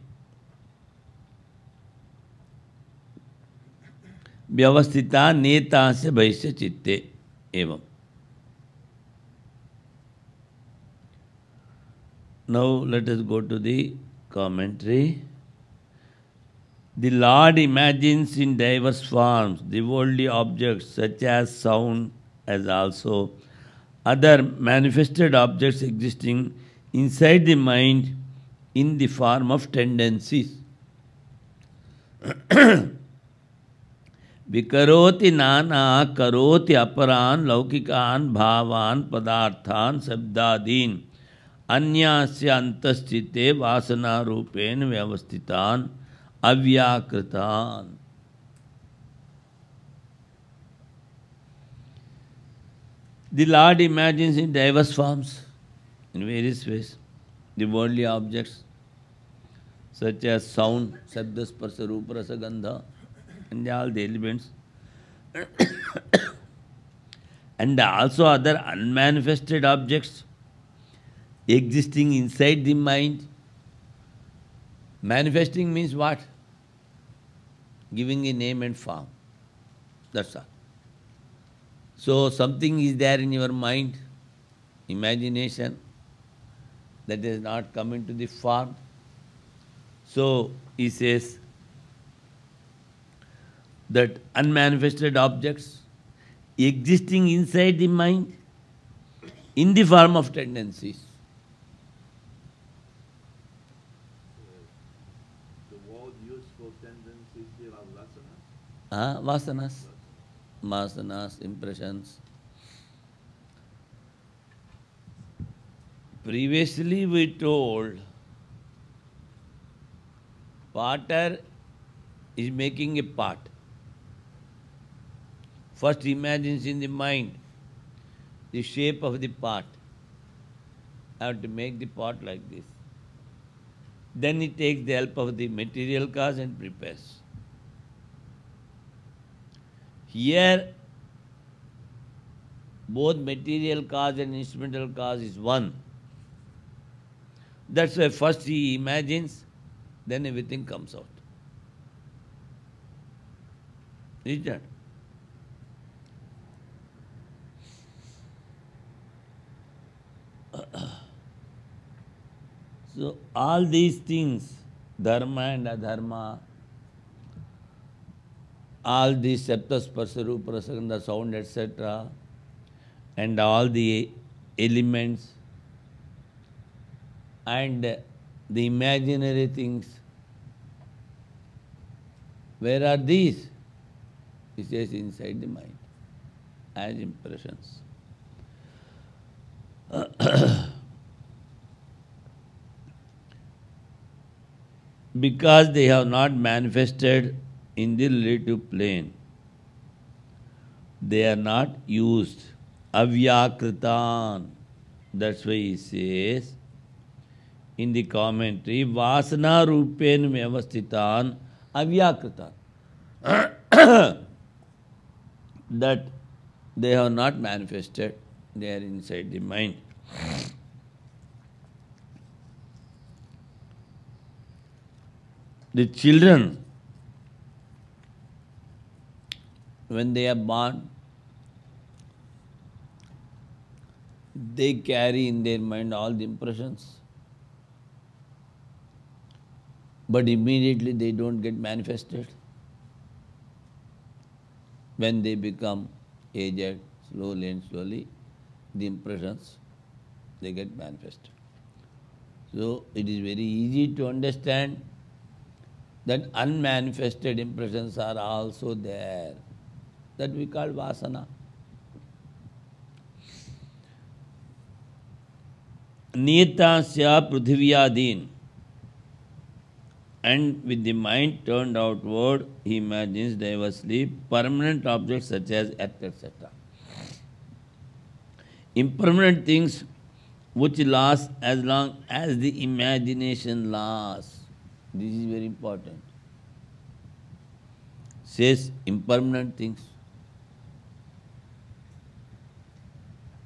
vyavastita netasya bhaisya chitte evam. Now let us go to the commentary. The Lord imagines in diverse forms the worldly objects such as sound, as also other manifested objects existing inside the mind in the form of tendencies. Vikaroti nana karoti aparan laukikan bhavan padarthan sabdadin anyasya antaschite vasana rupen vyavastitan avyakritan. The Lord imagines in diverse forms, in various ways, the worldly objects such as sound, sabda, sparsa, rupa, rasa, gandha, and all the elements, and also other unmanifested objects existing inside the mind. Manifesting means what? Giving a name and form. That's all. So something is there in your mind, imagination, that has not come into the form. So he says that unmanifested objects existing inside the mind in the form of tendencies. The word used for tendencies here are vasanas. Vasanas. Vasanas, impressions. Previously we told potter is making a pot. First imagines in the mind the shape of the pot. I have to make the pot like this. Then he takes the help of the material cause and prepares. Here, both material cause and instrumental cause is one. That's why first he imagines, then everything comes out. Is that? So all these things, dharma and adharma, all these saptasparsa, rupa, rasagandha, sound, etc., and all the elements and the imaginary things, where are these? He says inside the mind, as impressions. Because they have not manifested in the relative plane, they are not used. Avyakritan. That's why he says in the commentary, Vasana rupen vyavasthitan avyakritan. That they have not manifested, they are inside the mind. The children, when they are born, they carry in their mind all the impressions. But immediately they don't get manifested. When they become aged, slowly, the impressions, they get manifested. So it is very easy to understand that unmanifested impressions are also there. That we call vasana. Niyatasya prithviyaadin. And with the mind turned outward, he imagines diversely permanent objects such as earth, etc. Impermanent things which last as long as the imagination lasts. This is very important. Says impermanent things.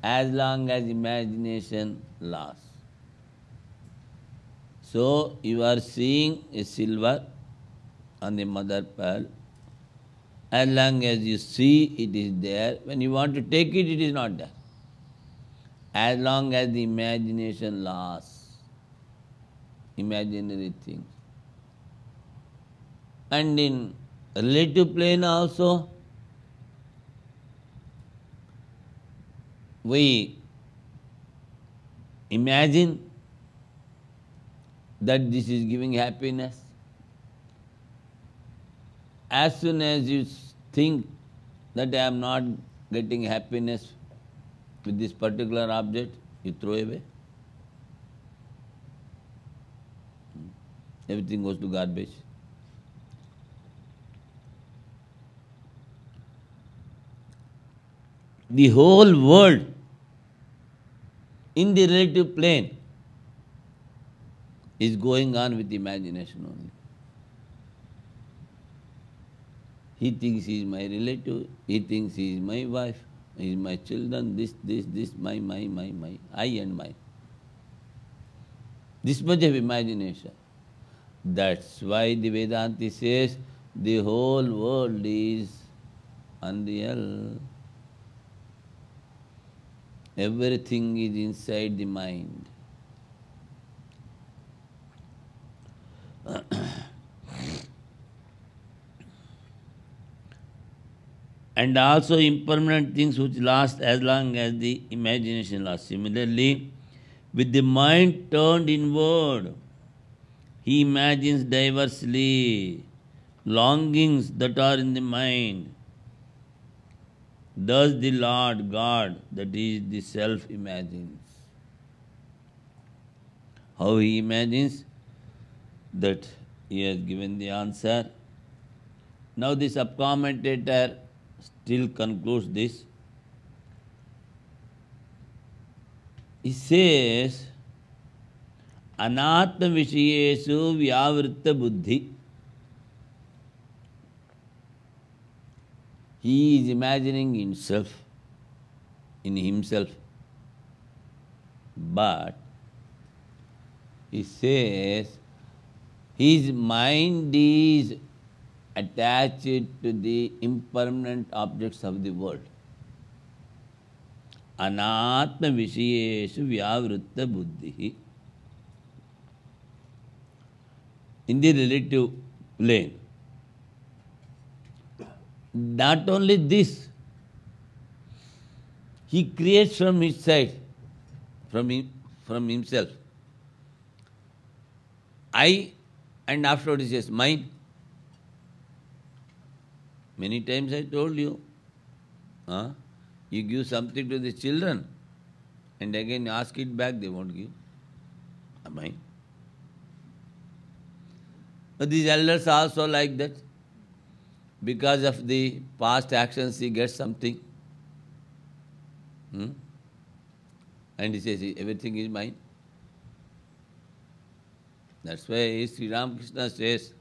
As long as imagination lasts. So you are seeing a silver on the mother pearl. As long as you see it is there, when you want to take it, it is not there. As long as the imagination lasts, imaginary things. And in relative plane also, we imagine that this is giving happiness. As soon as you think that I am not getting happiness with this particular object, you throw away. Everything goes to garbage. The whole world in the relative plane is going on with imagination only. He thinks he is my relative, he thinks he is my wife, he is my children, this, my, I and mine. This much of imagination. That's why the Vedanti says the whole world is unreal. Everything is inside the mind. and also impermanent things which last as long as the imagination lasts. Similarly, with the mind turned inward, he imagines diversely longings that are in the mind. Thus the Lord God, that is the self, imagines. How he imagines, that he has given the answer. Now the sub-commentator still concludes this. He says, Anatma Vishayesu Vyavritta Buddhi. He is imagining himself, in himself. But he says, his mind is attached to the impermanent objects of the world. Anatma Vishayeshu Vyavritta Buddhi. In the relative plane. Not only this, he creates from his side, from himself. I, and afterwards he says, mine. Many times I told you, you give something to the children, and again ask it back, they won't give. Mine. But these elders are also like that. Because of the past actions, he gets something. And he says, everything is mine. That's why Sri Ramakrishna says,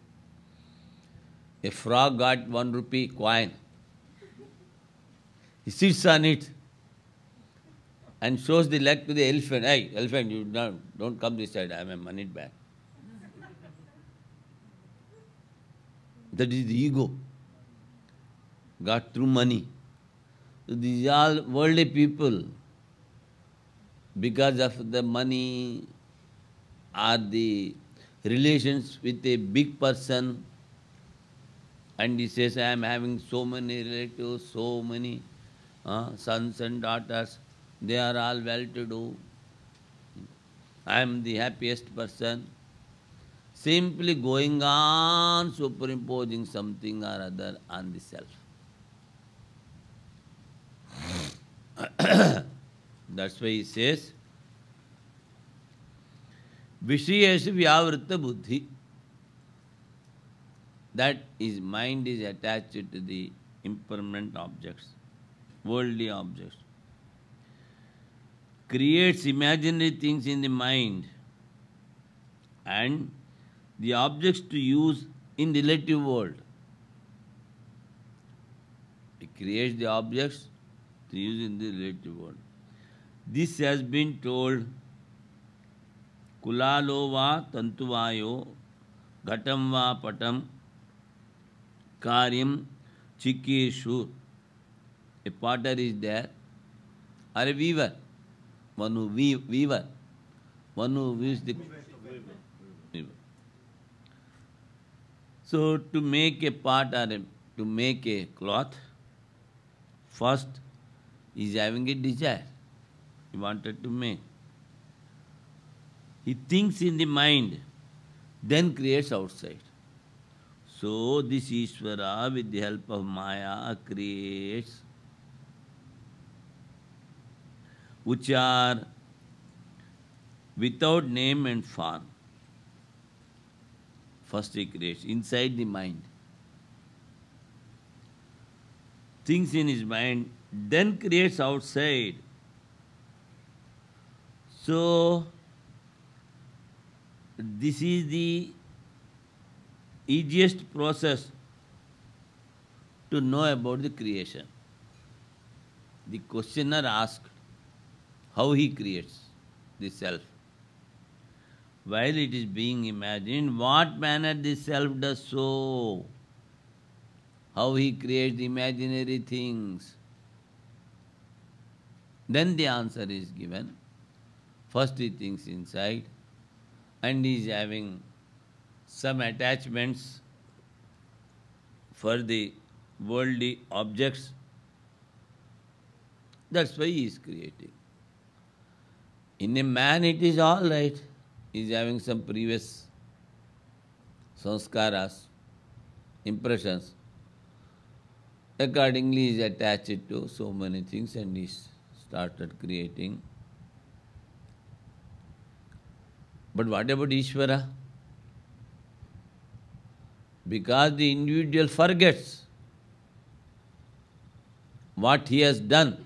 a frog got 1 rupee coin. He sits on it and shows the leg to the elephant. Hey, elephant, you don't come this side, I am a money bag. That is the ego. Got through money. So these are all worldly people. Because of the money or the relations with a big person, and he says, I am having so many relatives, so many sons and daughters, they are all well-to-do. I am the happiest person. Simply going on superimposing something or other on the self. That's why he says, Vishayeshu Vyavritta Buddhi. That his mind is attached to the impermanent objects, worldly objects. Creates imaginary things in the mind and the objects to use in relative world. He creates the objects to use in the relative world. This has been told, Kulalo va tantuvayo, ghatam va patam, karyam chikeshu. A potter is there, or a weaver, one who weaver, one who weaves the weaver. So to make a pot or to make a cloth, first he is having a desire. He wanted to make. He thinks in the mind, then creates outside. So this Ishvara, with the help of Maya, creates which are without name and form. First he creates inside the mind. Thinks in his mind, then creates outside. So this is the easiest process to know about the creation. The questioner asked how he creates the self. While it is being imagined, what manner the self does so, how he creates the imaginary things. Then the answer is given. First he thinks inside, and he is having some attachments for the worldly objects That's why he is creating. In a man it is all right. He is having some previous sanskaras, impressions. Accordingly, he is attached to so many things and he started creating. But what about Ishvara? Because the individual forgets what he has done,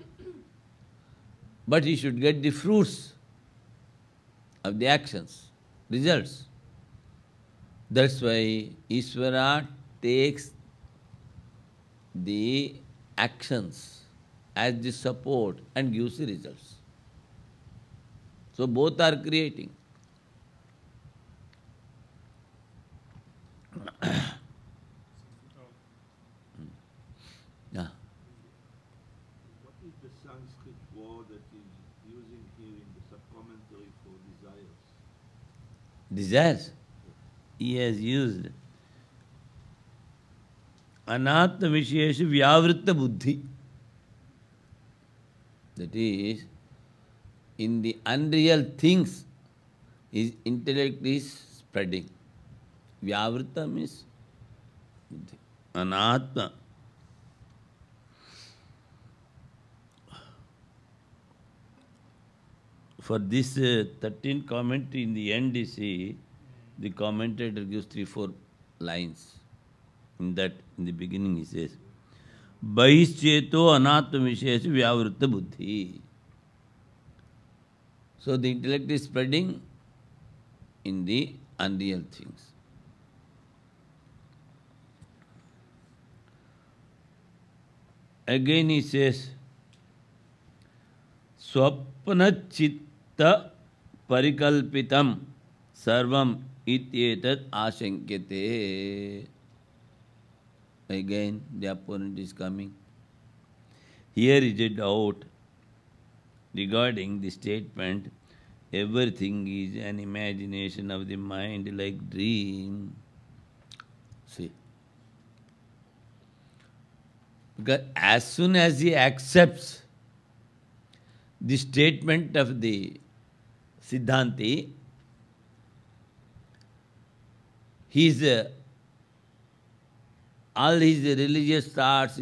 but he should get the fruits of the actions, results. That's why Ishvara takes the actions as the support and gives the results. So both are creating. Yeah. What is the Sanskrit word that is using here in the sub-commentary for desires? Desires. He has used anatma vishesha vyavritta buddhi. That is, in the unreal things, his intellect is spreading. Vyavritta means buddhi. Anatma. For this 13th commentary, in the end, you see, the commentator gives 3-4 lines. In that, in the beginning, he says, Bahischeto anatma vishesha vyavritta buddhi. So the intellect is spreading in the unreal things. Again he says, Swapna chitta parikalpitam sarvam ityetat ashankyate. Again the opponent is coming. Here is a doubt regarding the statement, everything is an imagination of the mind like dream. See. Because as soon as he accepts the statement of the Siddhanti, all his religious thoughts,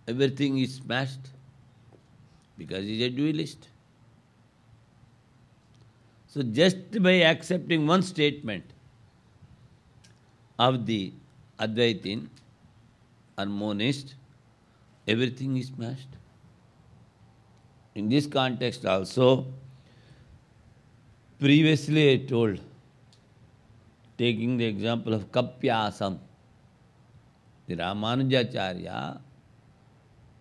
everything is smashed because he is a dualist. So just by accepting one statement of the Advaitin or monist, everything is smashed. In this context also, previously I told, taking the example of Kapyasam, the Ramanujacharya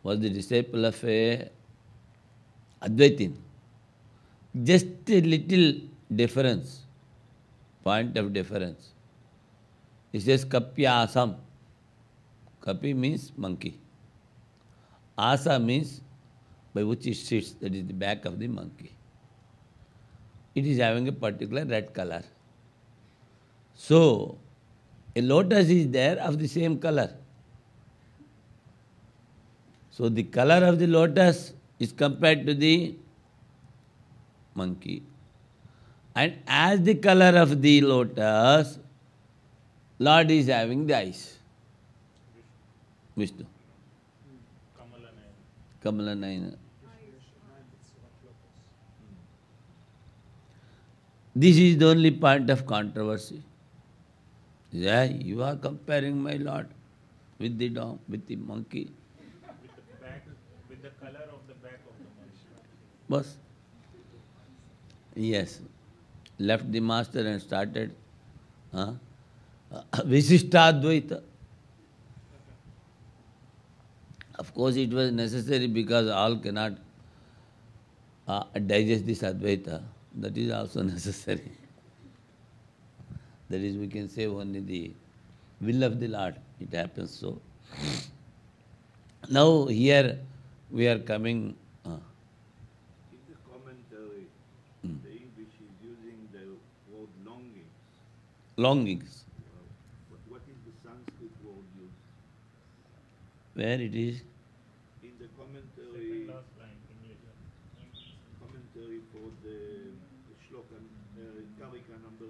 was the disciple of a Advaitin. Just a little difference, point of difference. He says Kapyasam. Kapi means monkey. Asa means by which it sits, that is the back of the monkey. It is having a particular red color. So, a lotus is there of the same color. So, the color of the lotus is compared to the monkey. And as the color of the lotus, Lord is having the eyes. Vishnu. Kamala Nayana. This is the only point of controversy. Yeah, you are comparing my Lord with the dog, with the monkey. With the color of the back of the monkey. Boss. Yes. Left the master and started Visishtadvaita. Of course, it was necessary because all cannot digest this Advaita. That is also necessary. That is, we can say only the will of the Lord. It happens so. Now, here we are coming. In the commentary, the English is using the word longings. Longings. But what is the Sanskrit word used? Where it is? In the commentary, Last line, English. commentary for the shloka, karika number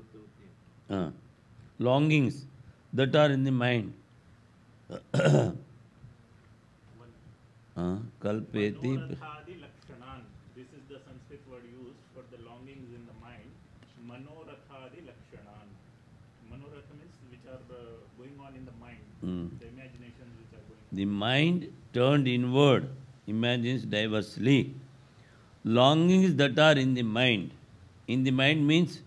13. Longings that are in the mind. Kalpeti. Manorathadi lakshanan. This is the Sanskrit word used for the longings in the mind. Manorathadi lakshanan. Manoratha means which are going on in the mind. The imaginations which are going on. The mind turned inward imagines diversely. Longings that are in the mind. In the mind means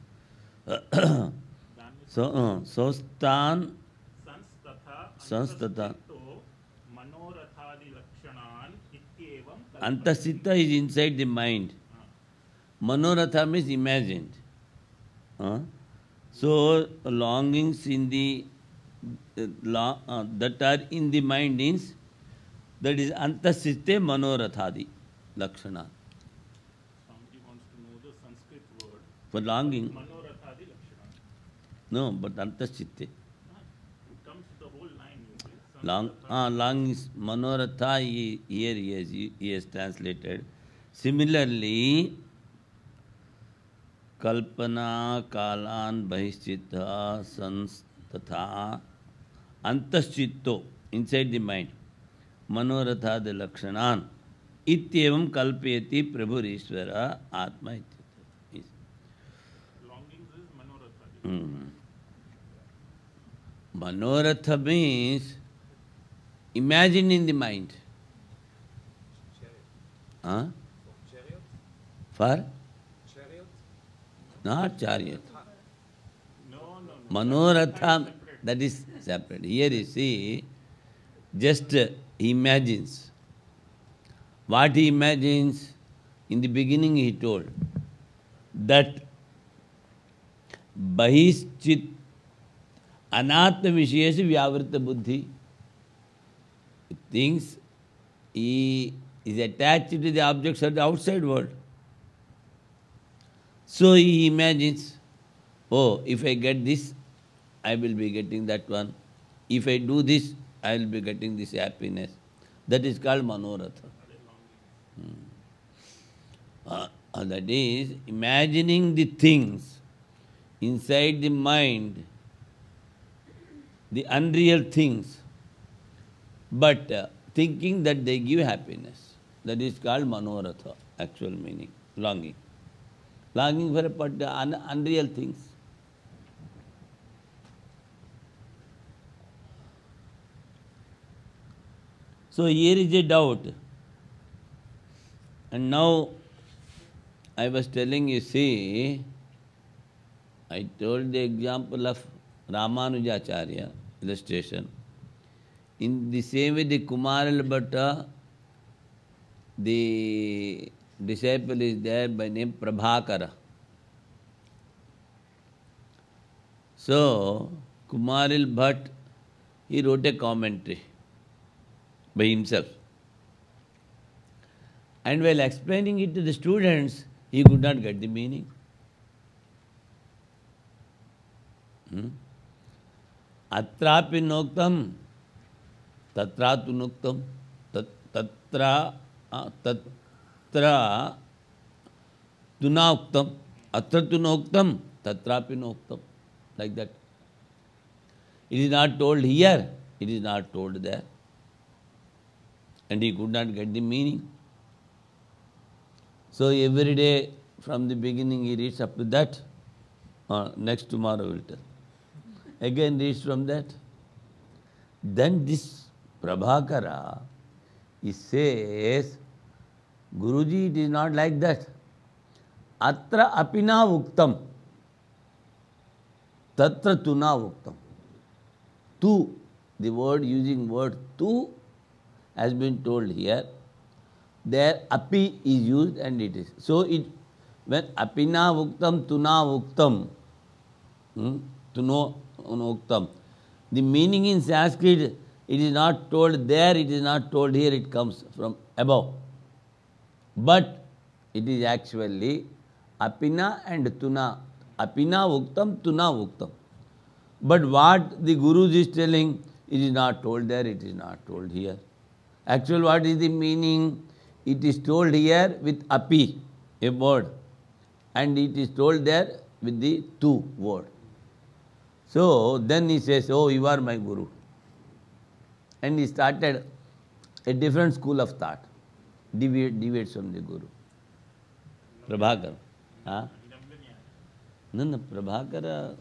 Sostan Sanstata. Manorathadi lakshanan ityevam Antasitta is inside the mind. Manoratha means imagined. So longings in the that are in the mind means that is antasitte manorathadi lakshana. Somebody wants to know the Sanskrit word For longing, Manorathadi lakshanan. no, but antasitte. It comes to the whole line usually. Longings, manoratha, here he has translated. Similarly, kalpana, kalan, bahishchitta, sanstatha, antaschitto, inside the mind. Manoratha de lakshanan. Ityevam kalpayati prabhurishvara atma ityate. Longings is Manorathadi. Manoratha means imagine in the mind. Chariot. For? Chariot. Not chariot. No. Manoratha, that is separate. Here you see, just he imagines. What he imagines, in the beginning he told that Bahischit Anatma Vishyesu Vyavrita Buddhi. He thinks he is attached to the objects of the outside world. So he imagines, oh, if I get this, I will be getting that one. If I do this, I will be getting this happiness. That is called Manoratha. That is, imagining the things inside the mind, the unreal things, but thinking that they give happiness. That is called Manoratha, actual meaning, longing. Longing for unreal things. So here is a doubt. And now I was telling you, see, I told the example of Ramanujacharya illustration. In the same way, the Kumaral Bhatta, the disciple is there by name Prabhakara. So, Kumaril Bhatt, he wrote a commentary by himself. And while explaining it to the students, he could not get the meaning. Atrapi noktam, tatra tu noktam, tatra tu noktam, atra tu noktam, tatrapi noktam. Like that. It is not told here, it is not told there. And he could not get the meaning. So every day from the beginning he reads up to that. Next tomorrow will tell. Again reads from that. Then this Prabhakara, he says, Guruji, it is not like that. Atra apina uktam. Tatra tuna uktam. Tu, the word, using word tu has been told here. There api is used and it is. So it, when apina uktam, tuna uktam, tuno uktam, the meaning in Sanskrit, it is not told there, it is not told here, it comes from above. But it is actually apina and tuna. Apina uktam, tuna uktam. But what the Guru is telling, it is not told there, it is not told here. Actually, what is the meaning? It is told here with api. a word, and it is told there with the tu word. So then he says, oh, you are my Guru. And he started a different school of thought, deviates from the Guru. Prabhakar. Huh? No, Prabhakar,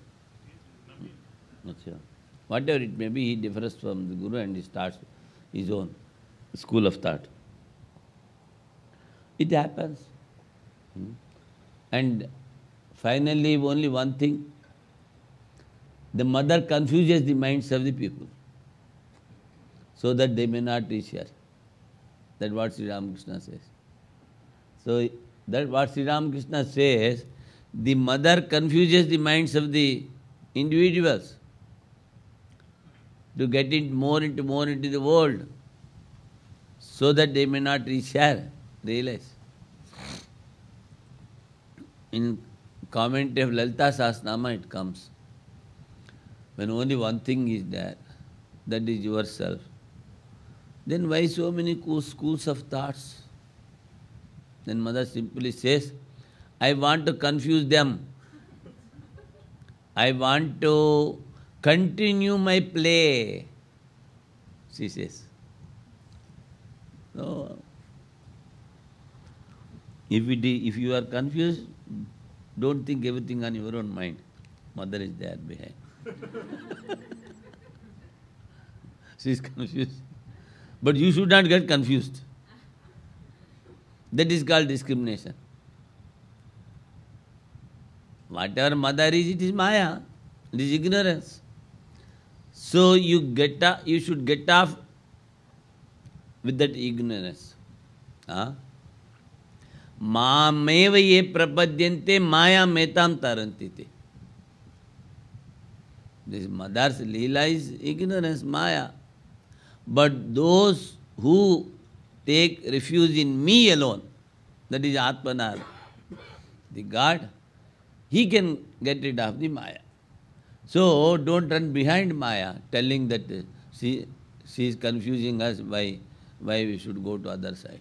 whatever it may be, he differs from the Guru and he starts his own school of thought. It happens. And finally, only one thing, the mother confuses the minds of the people so that they may not reach here. That's what Sri Ramakrishna says. So, that's what Sri Ramakrishna says, the mother confuses the minds of the individuals to get it more into the world so that they may not reach here, realize. In commentary of Lalita Sahasranama it comes, when only one thing is there, that is yourself, then why so many schools of thoughts? Then mother simply says, I want to confuse them. I want to continue my play, she says. So, if you are confused, don't think everything on your own mind. Mother is there behind. She is confused. But you should not get confused. That is called discrimination. Whatever mother is, it is Maya. It is ignorance. So you should get off with that ignorance. Mameva ye prapadyante maya metam tarantite. This mother's leela is ignorance, Maya. But those who take refuge in me alone, that is Atmanar, the God, he can get rid of the Maya. So don't run behind Maya, telling that she is confusing us, why we should go to other side.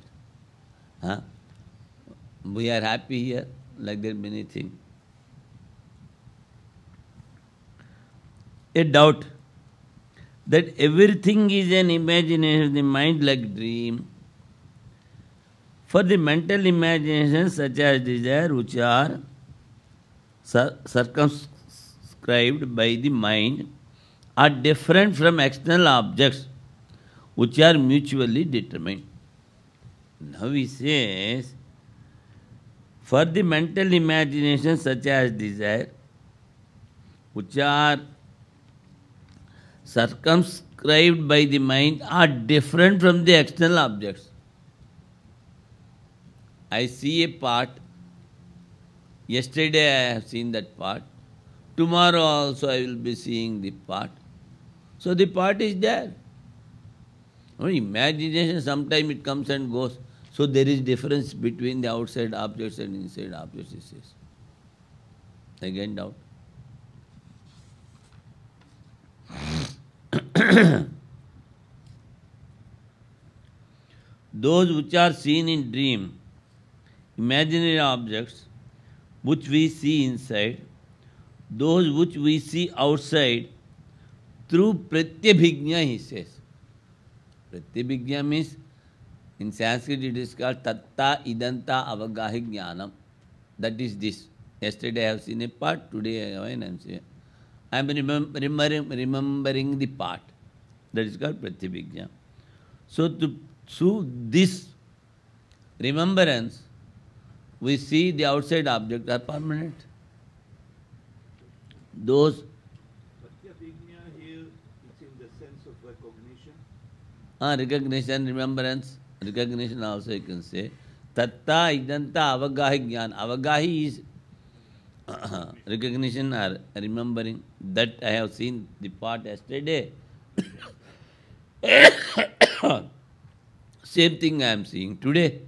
We are happy here, like there are many things. A doubt that everything is an imagination of the mind like dream. For the mental imaginations such as desire, which are circumscribed by the mind, are different from external objects which are mutually determined. Now he says, for the mental imaginations such as desire, which are circumscribed by the mind, are different from the external objects. I see a pot. Yesterday I have seen that pot. Tomorrow also I will be seeing the pot. So the pot is there. Imagination, sometimes it comes and goes. So there is difference between the outside objects and inside objects, he says. Again doubt. Those which are seen in dream, imaginary objects, which we see inside, those which we see outside, through pratyabhijna, he says. Pratyabhijna means, in Sanskrit it is called tatta idanta avagahi jnanam. That is this. Yesterday I have seen a part, today I am saying. I am remembering the part. That is called pratyabhijna. So through this remembrance, we see the outside objects are permanent. Those Pratyabhijna here, it's in the sense of recognition. Recognition, remembrance, recognition also you can say. Tatta idanta avagahi jnana. Avagahi is recognition or remembering. That I have seen the part yesterday. Same thing I am seeing today.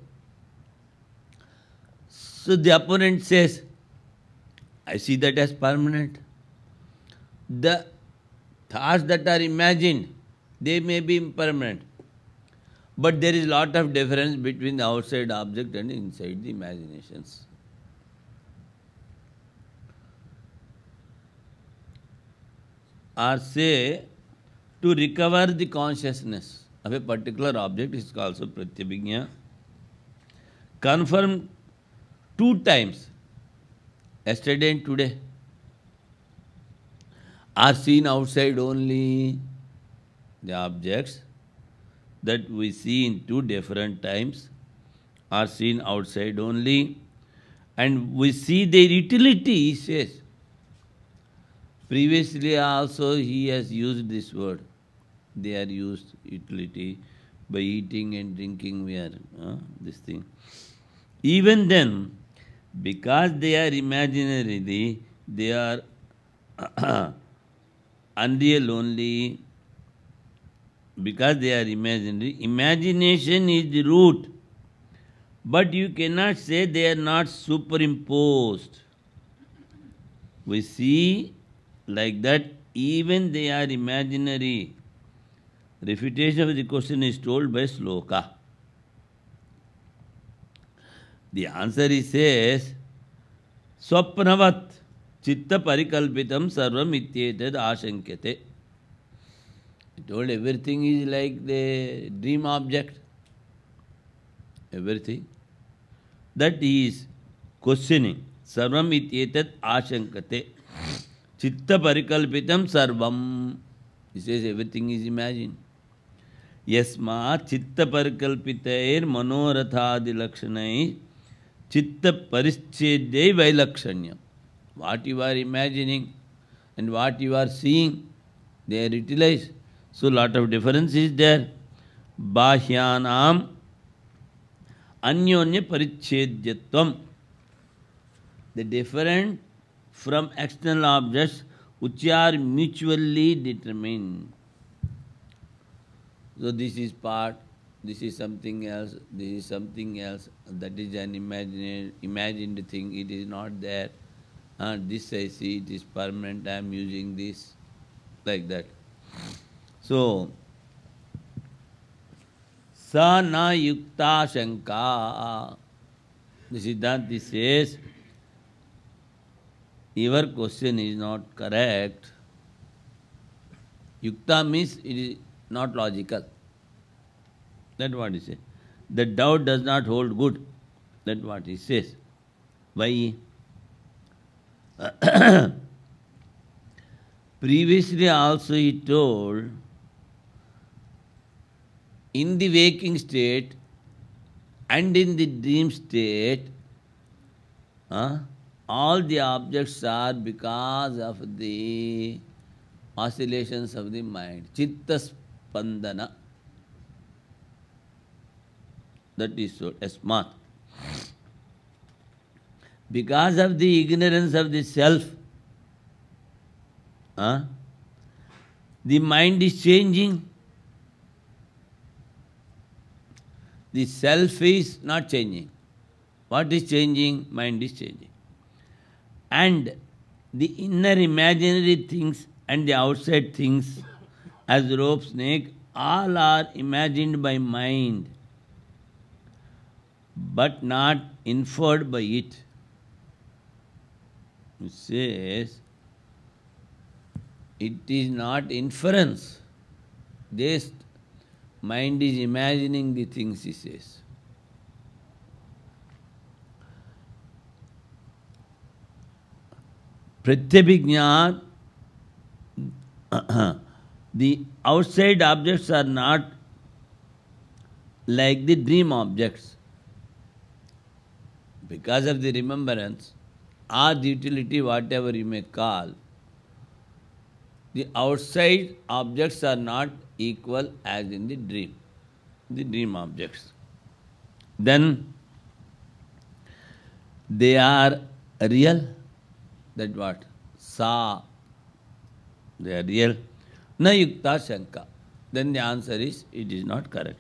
So the opponent says, I see that as permanent. The thoughts that are imagined, they may be impermanent. But there is lot of difference between the outside object and inside the imaginations. Or say, to recover the consciousness of a particular object is also pratyabhijna. Confirm 2 times, yesterday and today, are seen outside only. The objects that we see in 2 different times are seen outside only, and we see their utility, he says. Previously also he has used this word. They are used utility by eating and drinking, we are this thing. Even then, because they are imaginary, they are unreal only. Because they are imaginary, imagination is the root. But you cannot say they are not superimposed. We see like that, even they are imaginary. Refutation of the question is told by sloka. The answer he says, Swapnavat chitta parikalpitam sarvam ityetad ashankyate. He told everything is like the dream object. Everything. That he is questioning. Sarvam ityetat ashankate. Chitta parikalpitam sarvam. He says everything is imagined. Yasma chitta parikalpitair manorathadi lakshanai chitta parischedai vailakshanyam. What you are imagining and what you are seeing, they are utilized. So lot of difference is there. Bahyanam anyonya parichedyatvam. The different from external objects which are mutually determined. So this is part, this is something else, this is something else, that is an imagined thing, it is not there. This I see, it is permanent, I am using this, like that. So, sa na yukta shanka. The Siddhanti says, your question is not correct. Yukta means it is not logical. That's what he says. The doubt does not hold good. That's what he says. Why? Previously also he told, in the waking state and in the dream state, all the objects are because of the oscillations of the mind. Chitta spandana. That is so. Asmat. Because of the ignorance of the self, the mind is changing. The self is not changing. What is changing? Mind is changing. And the inner imaginary things and the outside things, as rope, snake, all are imagined by mind, but not inferred by it. It says, it is not inference. This mind is imagining the things, he says. Pratyabhijna, the outside objects are not like the dream objects. Because of the remembrance or the utility, whatever you may call, the outside objects are not equal as in the dream objects. Then they are real. That what? Sa. They are real. Na yukta shanka. Then the answer is, it is not correct.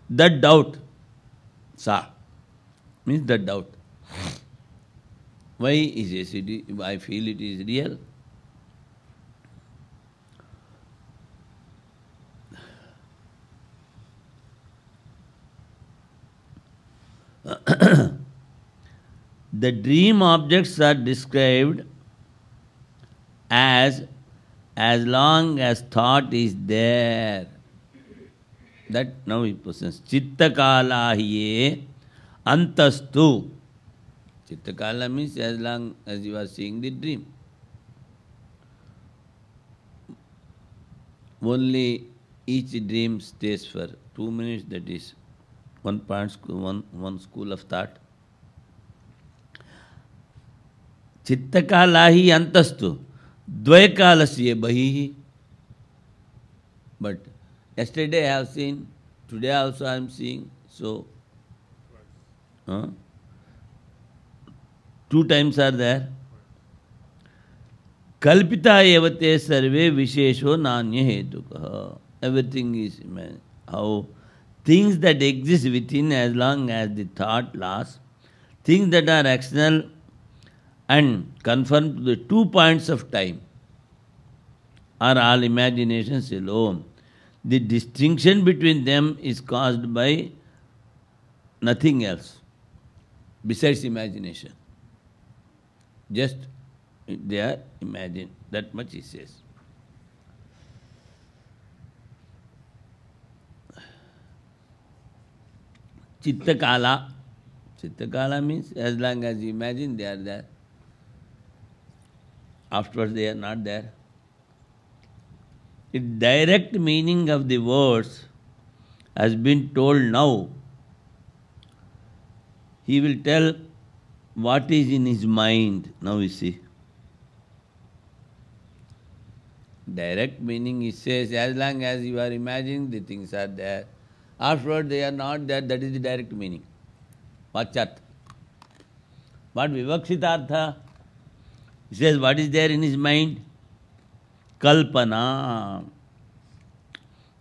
The doubt. Sa. Means the doubt. Why is it? I feel it is real. The dream objects are described as long as thought is there. That now he possesses. Chittakala hiye antastu. Chittakala means as long as you are seeing the dream. Only each dream stays for 2 minutes, that is one school of thought. Chittakala hi antastu. Dvaikalasya bahihi. But yesterday I have seen, today also I am seeing, so 2 times are there. Kalpita evate sarve vishesho nanya hetukaha. Everything is how things that exist within as long as the thought lasts, things that are external and conform to the 2 points of time are all imaginations alone. The distinction between them is caused by nothing else besides imagination. Just they are imagined. That much he says. Chittakala. Chittakala means as long as you imagine they are there. Afterwards they are not there. The direct meaning of the words has been told now. He will tell what is in his mind. Now you see. Direct meaning, he says, as long as you are imagining, the things are there. Afterward, they are not there. That is the direct meaning. Vachat. What Vivaksitartha? He says, what is there in his mind? Kalpana.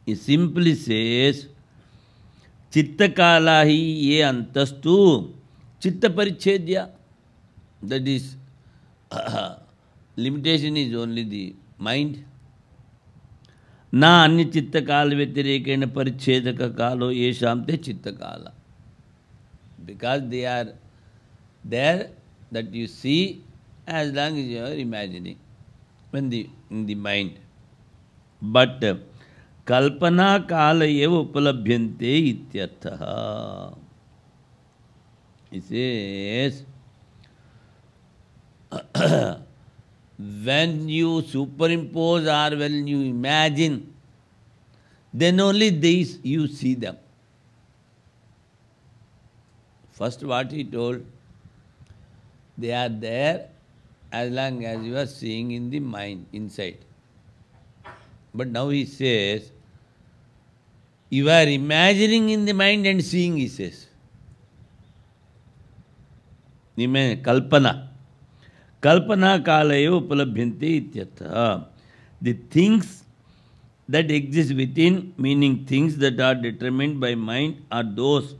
He simply says, Chittakala hi ye antastu chitta parichedya. That is, limitation is only the mind. Na anya chittakala vyatirekena parichedaka kalo yesham te chittakala. Because they are there that you see as long as you are imagining in the mind. But kalpana kala eva upalabhyante ityarthaha. He says, when you superimpose or when you imagine, then only these you see them. First what he told, they are there as long as you are seeing in the mind, inside. But now he says, you are imagining in the mind and seeing, he says. Kalpana. Kalpana kalayo upalabhyante ityartha. The things that exist within, meaning things that are determined by mind, are those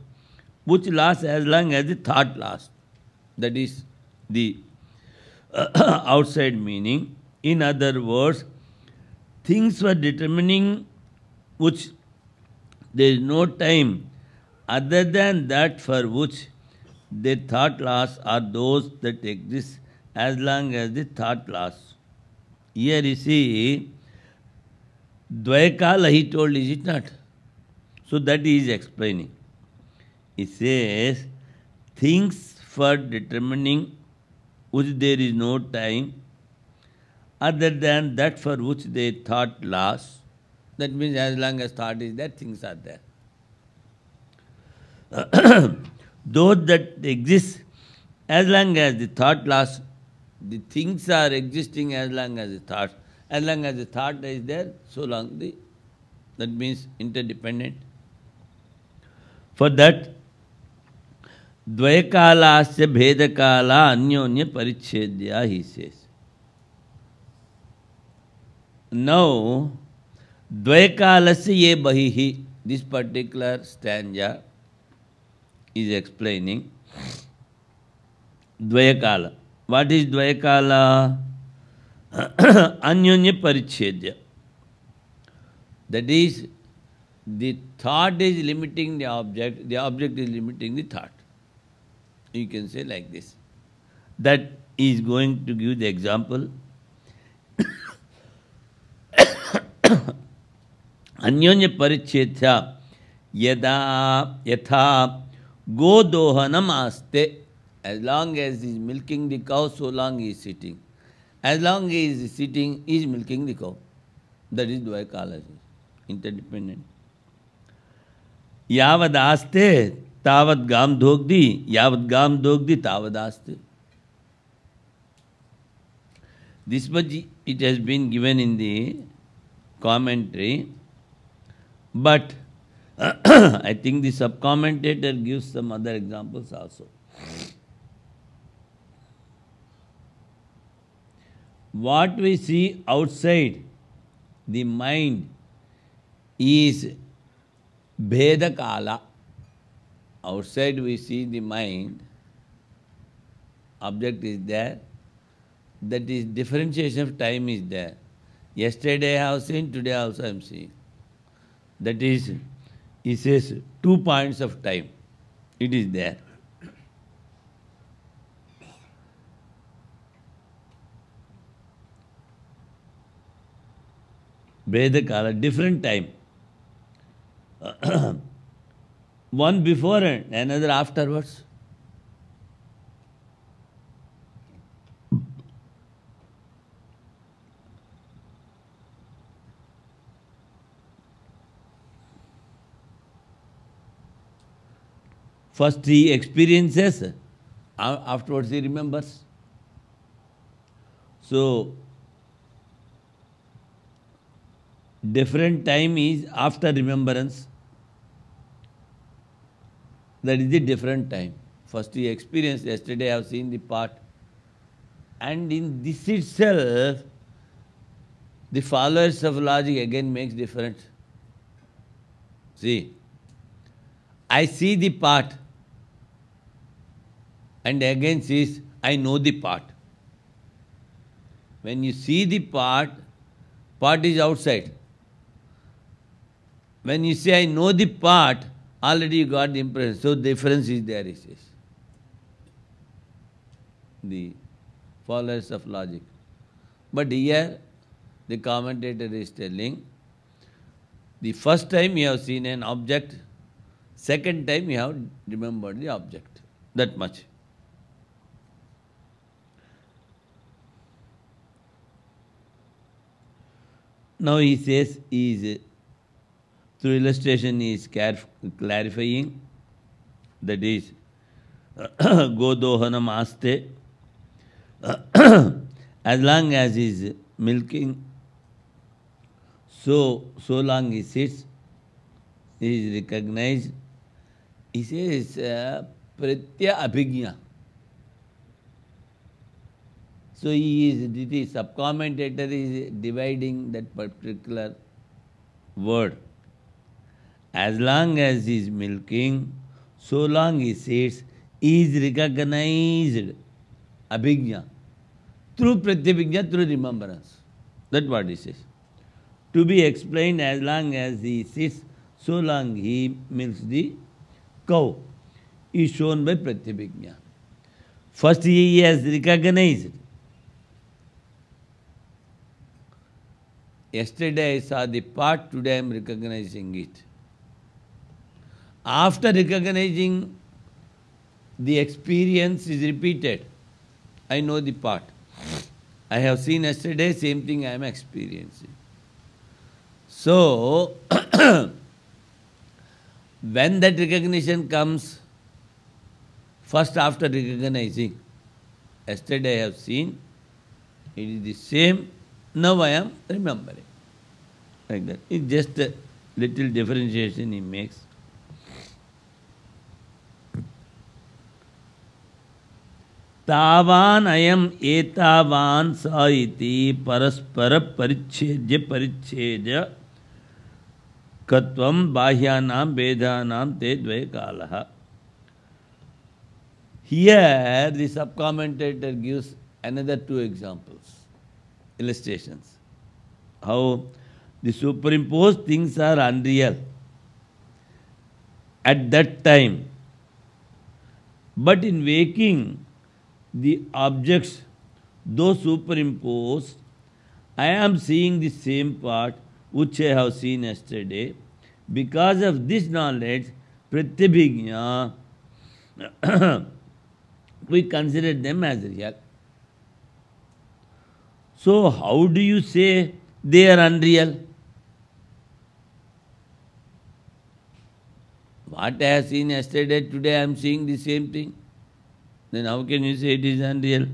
which last as long as the thought lasts. That is the outside meaning. In other words, things for determining which there is no time other than that for which their thought lasts are those that exist as long as the thought lasts. Here you see, Dvaikala he told, is it not? So that he is explaining. He says, things for determining which there is no time other than that for which their thought lasts. That means as long as thought is there, things are there. Those that exist as long as the thought lasts, the things are existing as long as the thought. As long as the thought is there, so long that means interdependent. For that, Dvaikalasya bhedakala anyonya parichedya, he says. Now, Dvaikalasya ye bahihi, this particular stanza is explaining Dvayakala. What is Dvayakala? Anyonya parichedya. That is, the thought is limiting the object is limiting the thought. You can say like this. That is going to give the example. Anyonya parichetya yada yatha godohanam aste. As long as he is milking the cow, so long he is sitting. As long as he is sitting, he is milking the cow. That is Dvaikala, interdependent. Yavad aste tavad gam dhogdi, yavad gam dhogdi tavad aste. This much it has been given in the commentary, but I think the sub-commentator gives some other examples also. What we see outside the mind is Bheda Kala. Outside we see the mind, object is there, that is differentiation of time is there. Yesterday I have seen, today also I am seeing. That is, he says 2 points of time. It is there. Veda Kala, different time. One before and another afterwards. First he experiences, afterwards he remembers. So, different time is after remembrance. That is the different time. First he experienced, yesterday I have seen the part. And in this itself, the followers of logic again makes difference. See, I see the part, and again says, I know the part. When you see the part is outside. When you say, I know the part, already you got the impression. So difference is there, he says. The followers of logic. But here, the commentator is telling, the first time you have seen an object, second time you have remembered the object. That much. Now he says, through illustration he is clarifying, that is, Godohanam aste, as long as he is milking, so long he sits, he is recognized. He says, Pratya Abhigya. So the sub-commentator is dividing that particular word. As long as he is milking, so long he sits, he is recognized, abhigya, through pratyabhigya, through remembrance. That's what he says. To be explained, as long as he sits, so long he milks the cow, is shown by pratyabhigya. First he has recognized. Yesterday I saw the part, today I am recognizing it. After recognizing, the experience is repeated. I know the part. I have seen yesterday, same thing I am experiencing. So, when that recognition comes, first after recognizing, yesterday I have seen, it is the same, now I am remembering. Like that. It's just a little differentiation he makes. Tavan ayam etavan sa iti paraspara parichedya katvam bahyanam vedhanam te dvaikalaha. Here the sub-commentator gives another 2 examples, illustrations. How the superimposed things are unreal. At that time, But in waking, the objects, though superimposed, I am seeing the same part which I have seen yesterday. Because of this knowledge, pratyabhijna, we consider them as real. So how do you say they are unreal? What I have seen yesterday, today I am seeing the same thing. Then how can you say it is unreal?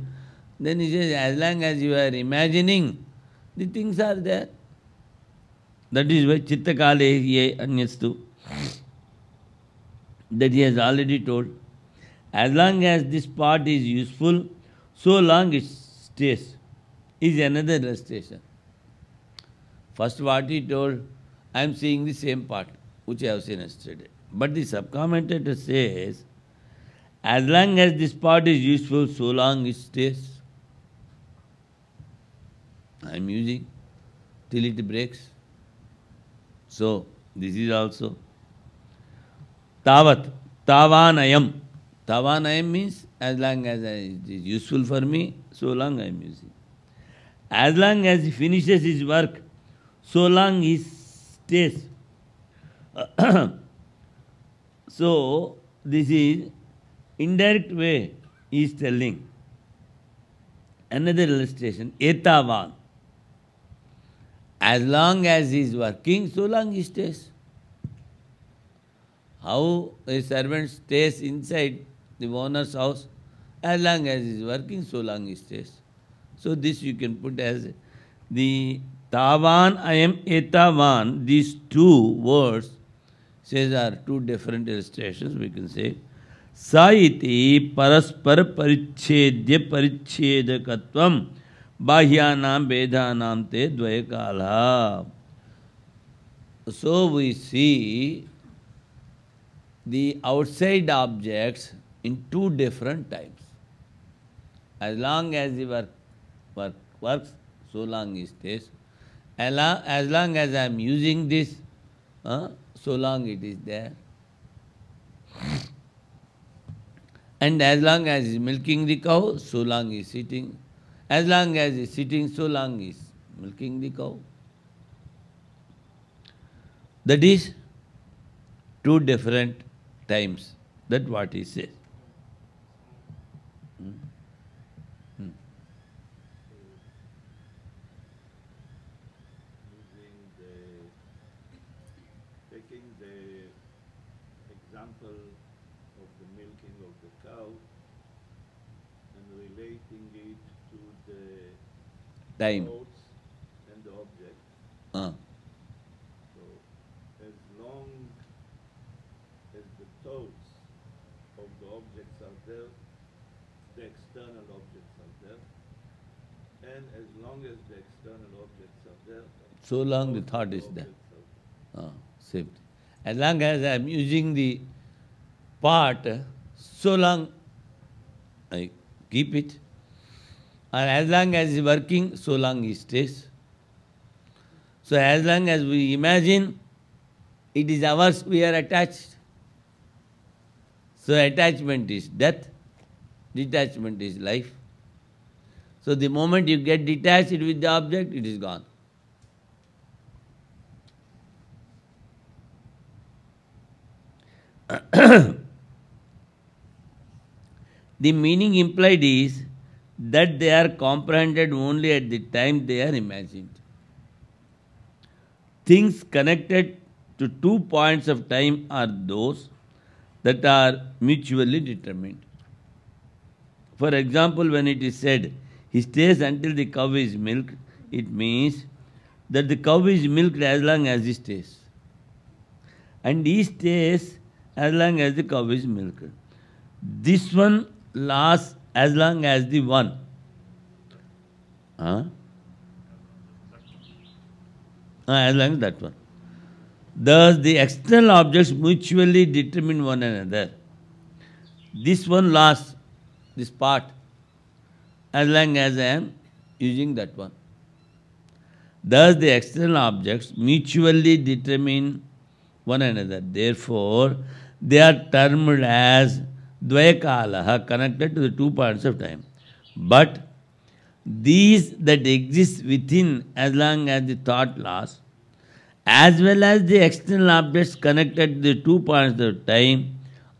Then he says, as long as you are imagining, the things are there. That is why chitta kale ye anyastu. That he has already told. As long as this part is useful, so long it stays. Is another illustration. First what he told, I am seeing the same part which I have seen yesterday. But the subcommentator says, as long as this part is useful, so long it stays. I am using till it breaks. So, this is also tavat, tavanayam. Tavanayam means as long as it is useful for me, so long I am using. As long as he finishes his work, so long he stays. So, this is indirect way he is telling. Another illustration, etavan. As long as he is working, so long he stays. How a servant stays inside the owner's house? As long as he is working, so long he stays. So this you can put as the tavan, I am etavan. These two words says are two different illustrations. We can say sa iti paraspara parichedya parichedakatvam bahyanam vedhanam te dvayakala. So we see the outside objects in two different times. As long as the works, so long it stays. As long as I am using this, so long it is there. And as long as he is milking the cow, so long he is sitting. As long as he is sitting, so long he is milking the cow. That is two different times. That's what he says. Taking the example of the milking of the cow and relating it to the Time. thoughts and the object. Uh. So as long as the thoughts of the objects are there, the external objects are there, and as long as the external objects are there, So long the thought is there. Same. As long as I am using the part, so long I keep it. And as long as he is working, so long he stays. So as long as we imagine it is ours, we are attached. So attachment is death, detachment is life. So the moment you get detached with the object, it is gone. The meaning implied is that they are comprehended only at the time they are imagined. Things connected to 2 points of time are those that are mutually determined. For example, when it is said, he stays until the cow is milked, it means that the cow is milked as long as he stays. And he stays as long as the cow is milked. This one lasts as long as the one. As long as that one. Thus, the external objects mutually determine one another. This one lasts, this part, as long as I am using that one. Thus, the external objects mutually determine one another. Therefore, they are termed as Dvayakalaha, connected to the 2 points of time. But these that exist within as long as the thought lasts, as well as the external objects connected to the 2 points of time,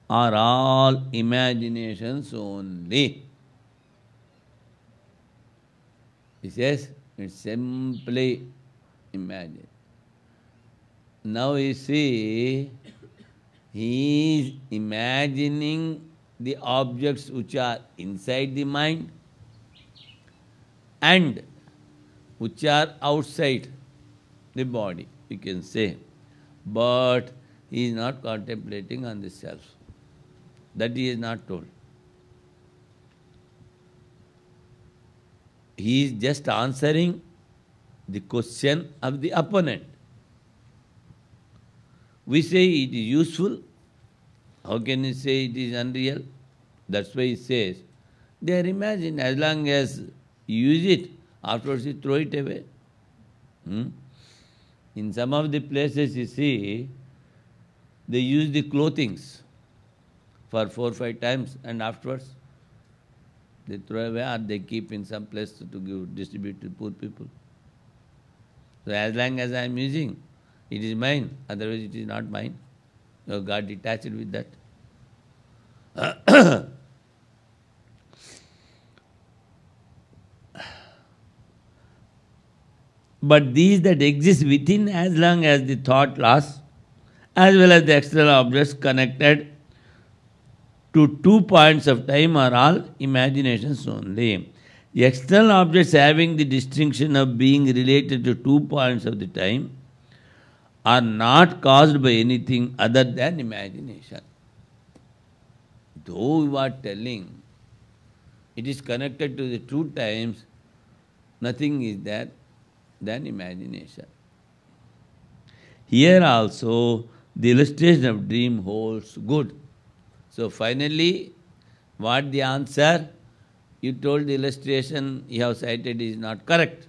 are all imaginations only. He says, it's simply imagine. Now you see, he is imagining the objects which are inside the mind and which are outside the body, you can say. But he is not contemplating on the self. That he is not told. He is just answering the question of the opponent. We say it is useful. How can you say it is unreal? That's why he says, they are imagined. As long as you use it, afterwards you throw it away. In some of the places you see, they use the clothings for 4 or 5 times and afterwards they throw away or they keep in some place to give, distribute to poor people. So as long as I am using, it is mine, otherwise it is not mine. You have got detached with that. But these that exist within as long as the thought lasts, as well as the external objects connected to 2 points of time, are all imaginations only. The external objects having the distinction of being related to 2 points of the time are not caused by anything other than imagination. Though you are telling it is connected to the 2 times, nothing is there than imagination. Here also the illustration of dream holds good. So finally, what the answer? You told the illustration you have cited is not correct.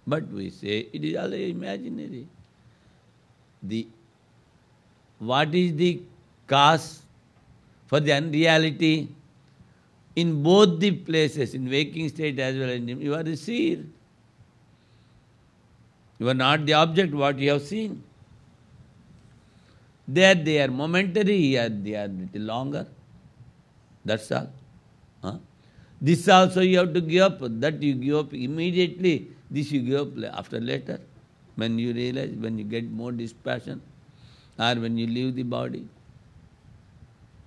But we say it is all imaginary. What is the cause for the unreality? In both the places, in waking state as well as in dream, you are the seer. You are not the object, what you have seen. There they are momentary, here they are little longer. That's all. This also you have to give up, that you give up immediately, this you give up after later. When you realize, when you get more dispassion, or when you leave the body,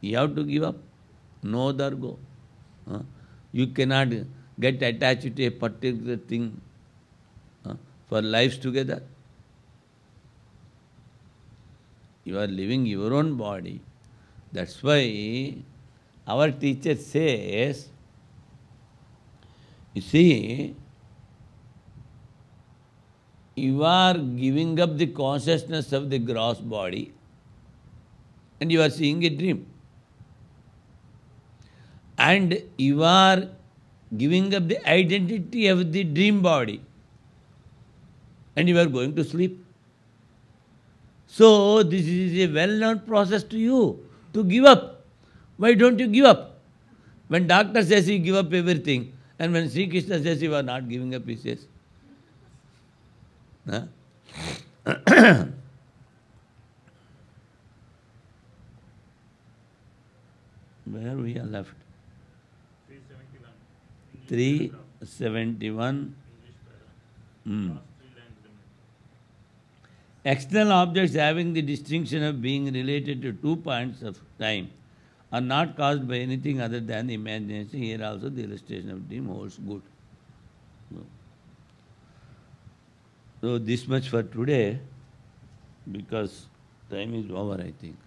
you have to give up. No other go. You cannot get attached to a particular thing for lives together. You are living your own body. That's why our teacher says, you see, you are giving up the consciousness of the gross body and you are seeing a dream. And you are giving up the identity of the dream body and you are going to sleep. So this is a well-known process to you, to give up. Why don't you give up? When doctor says you give up everything, and when Sri Krishna says you are not giving up, he says. Where we are left? 371. External objects having the distinction of being related to 2 points of time are not caused by anything other than the imagination. Here also the illustration of dream holds good. So this much for today, because time is over, I think.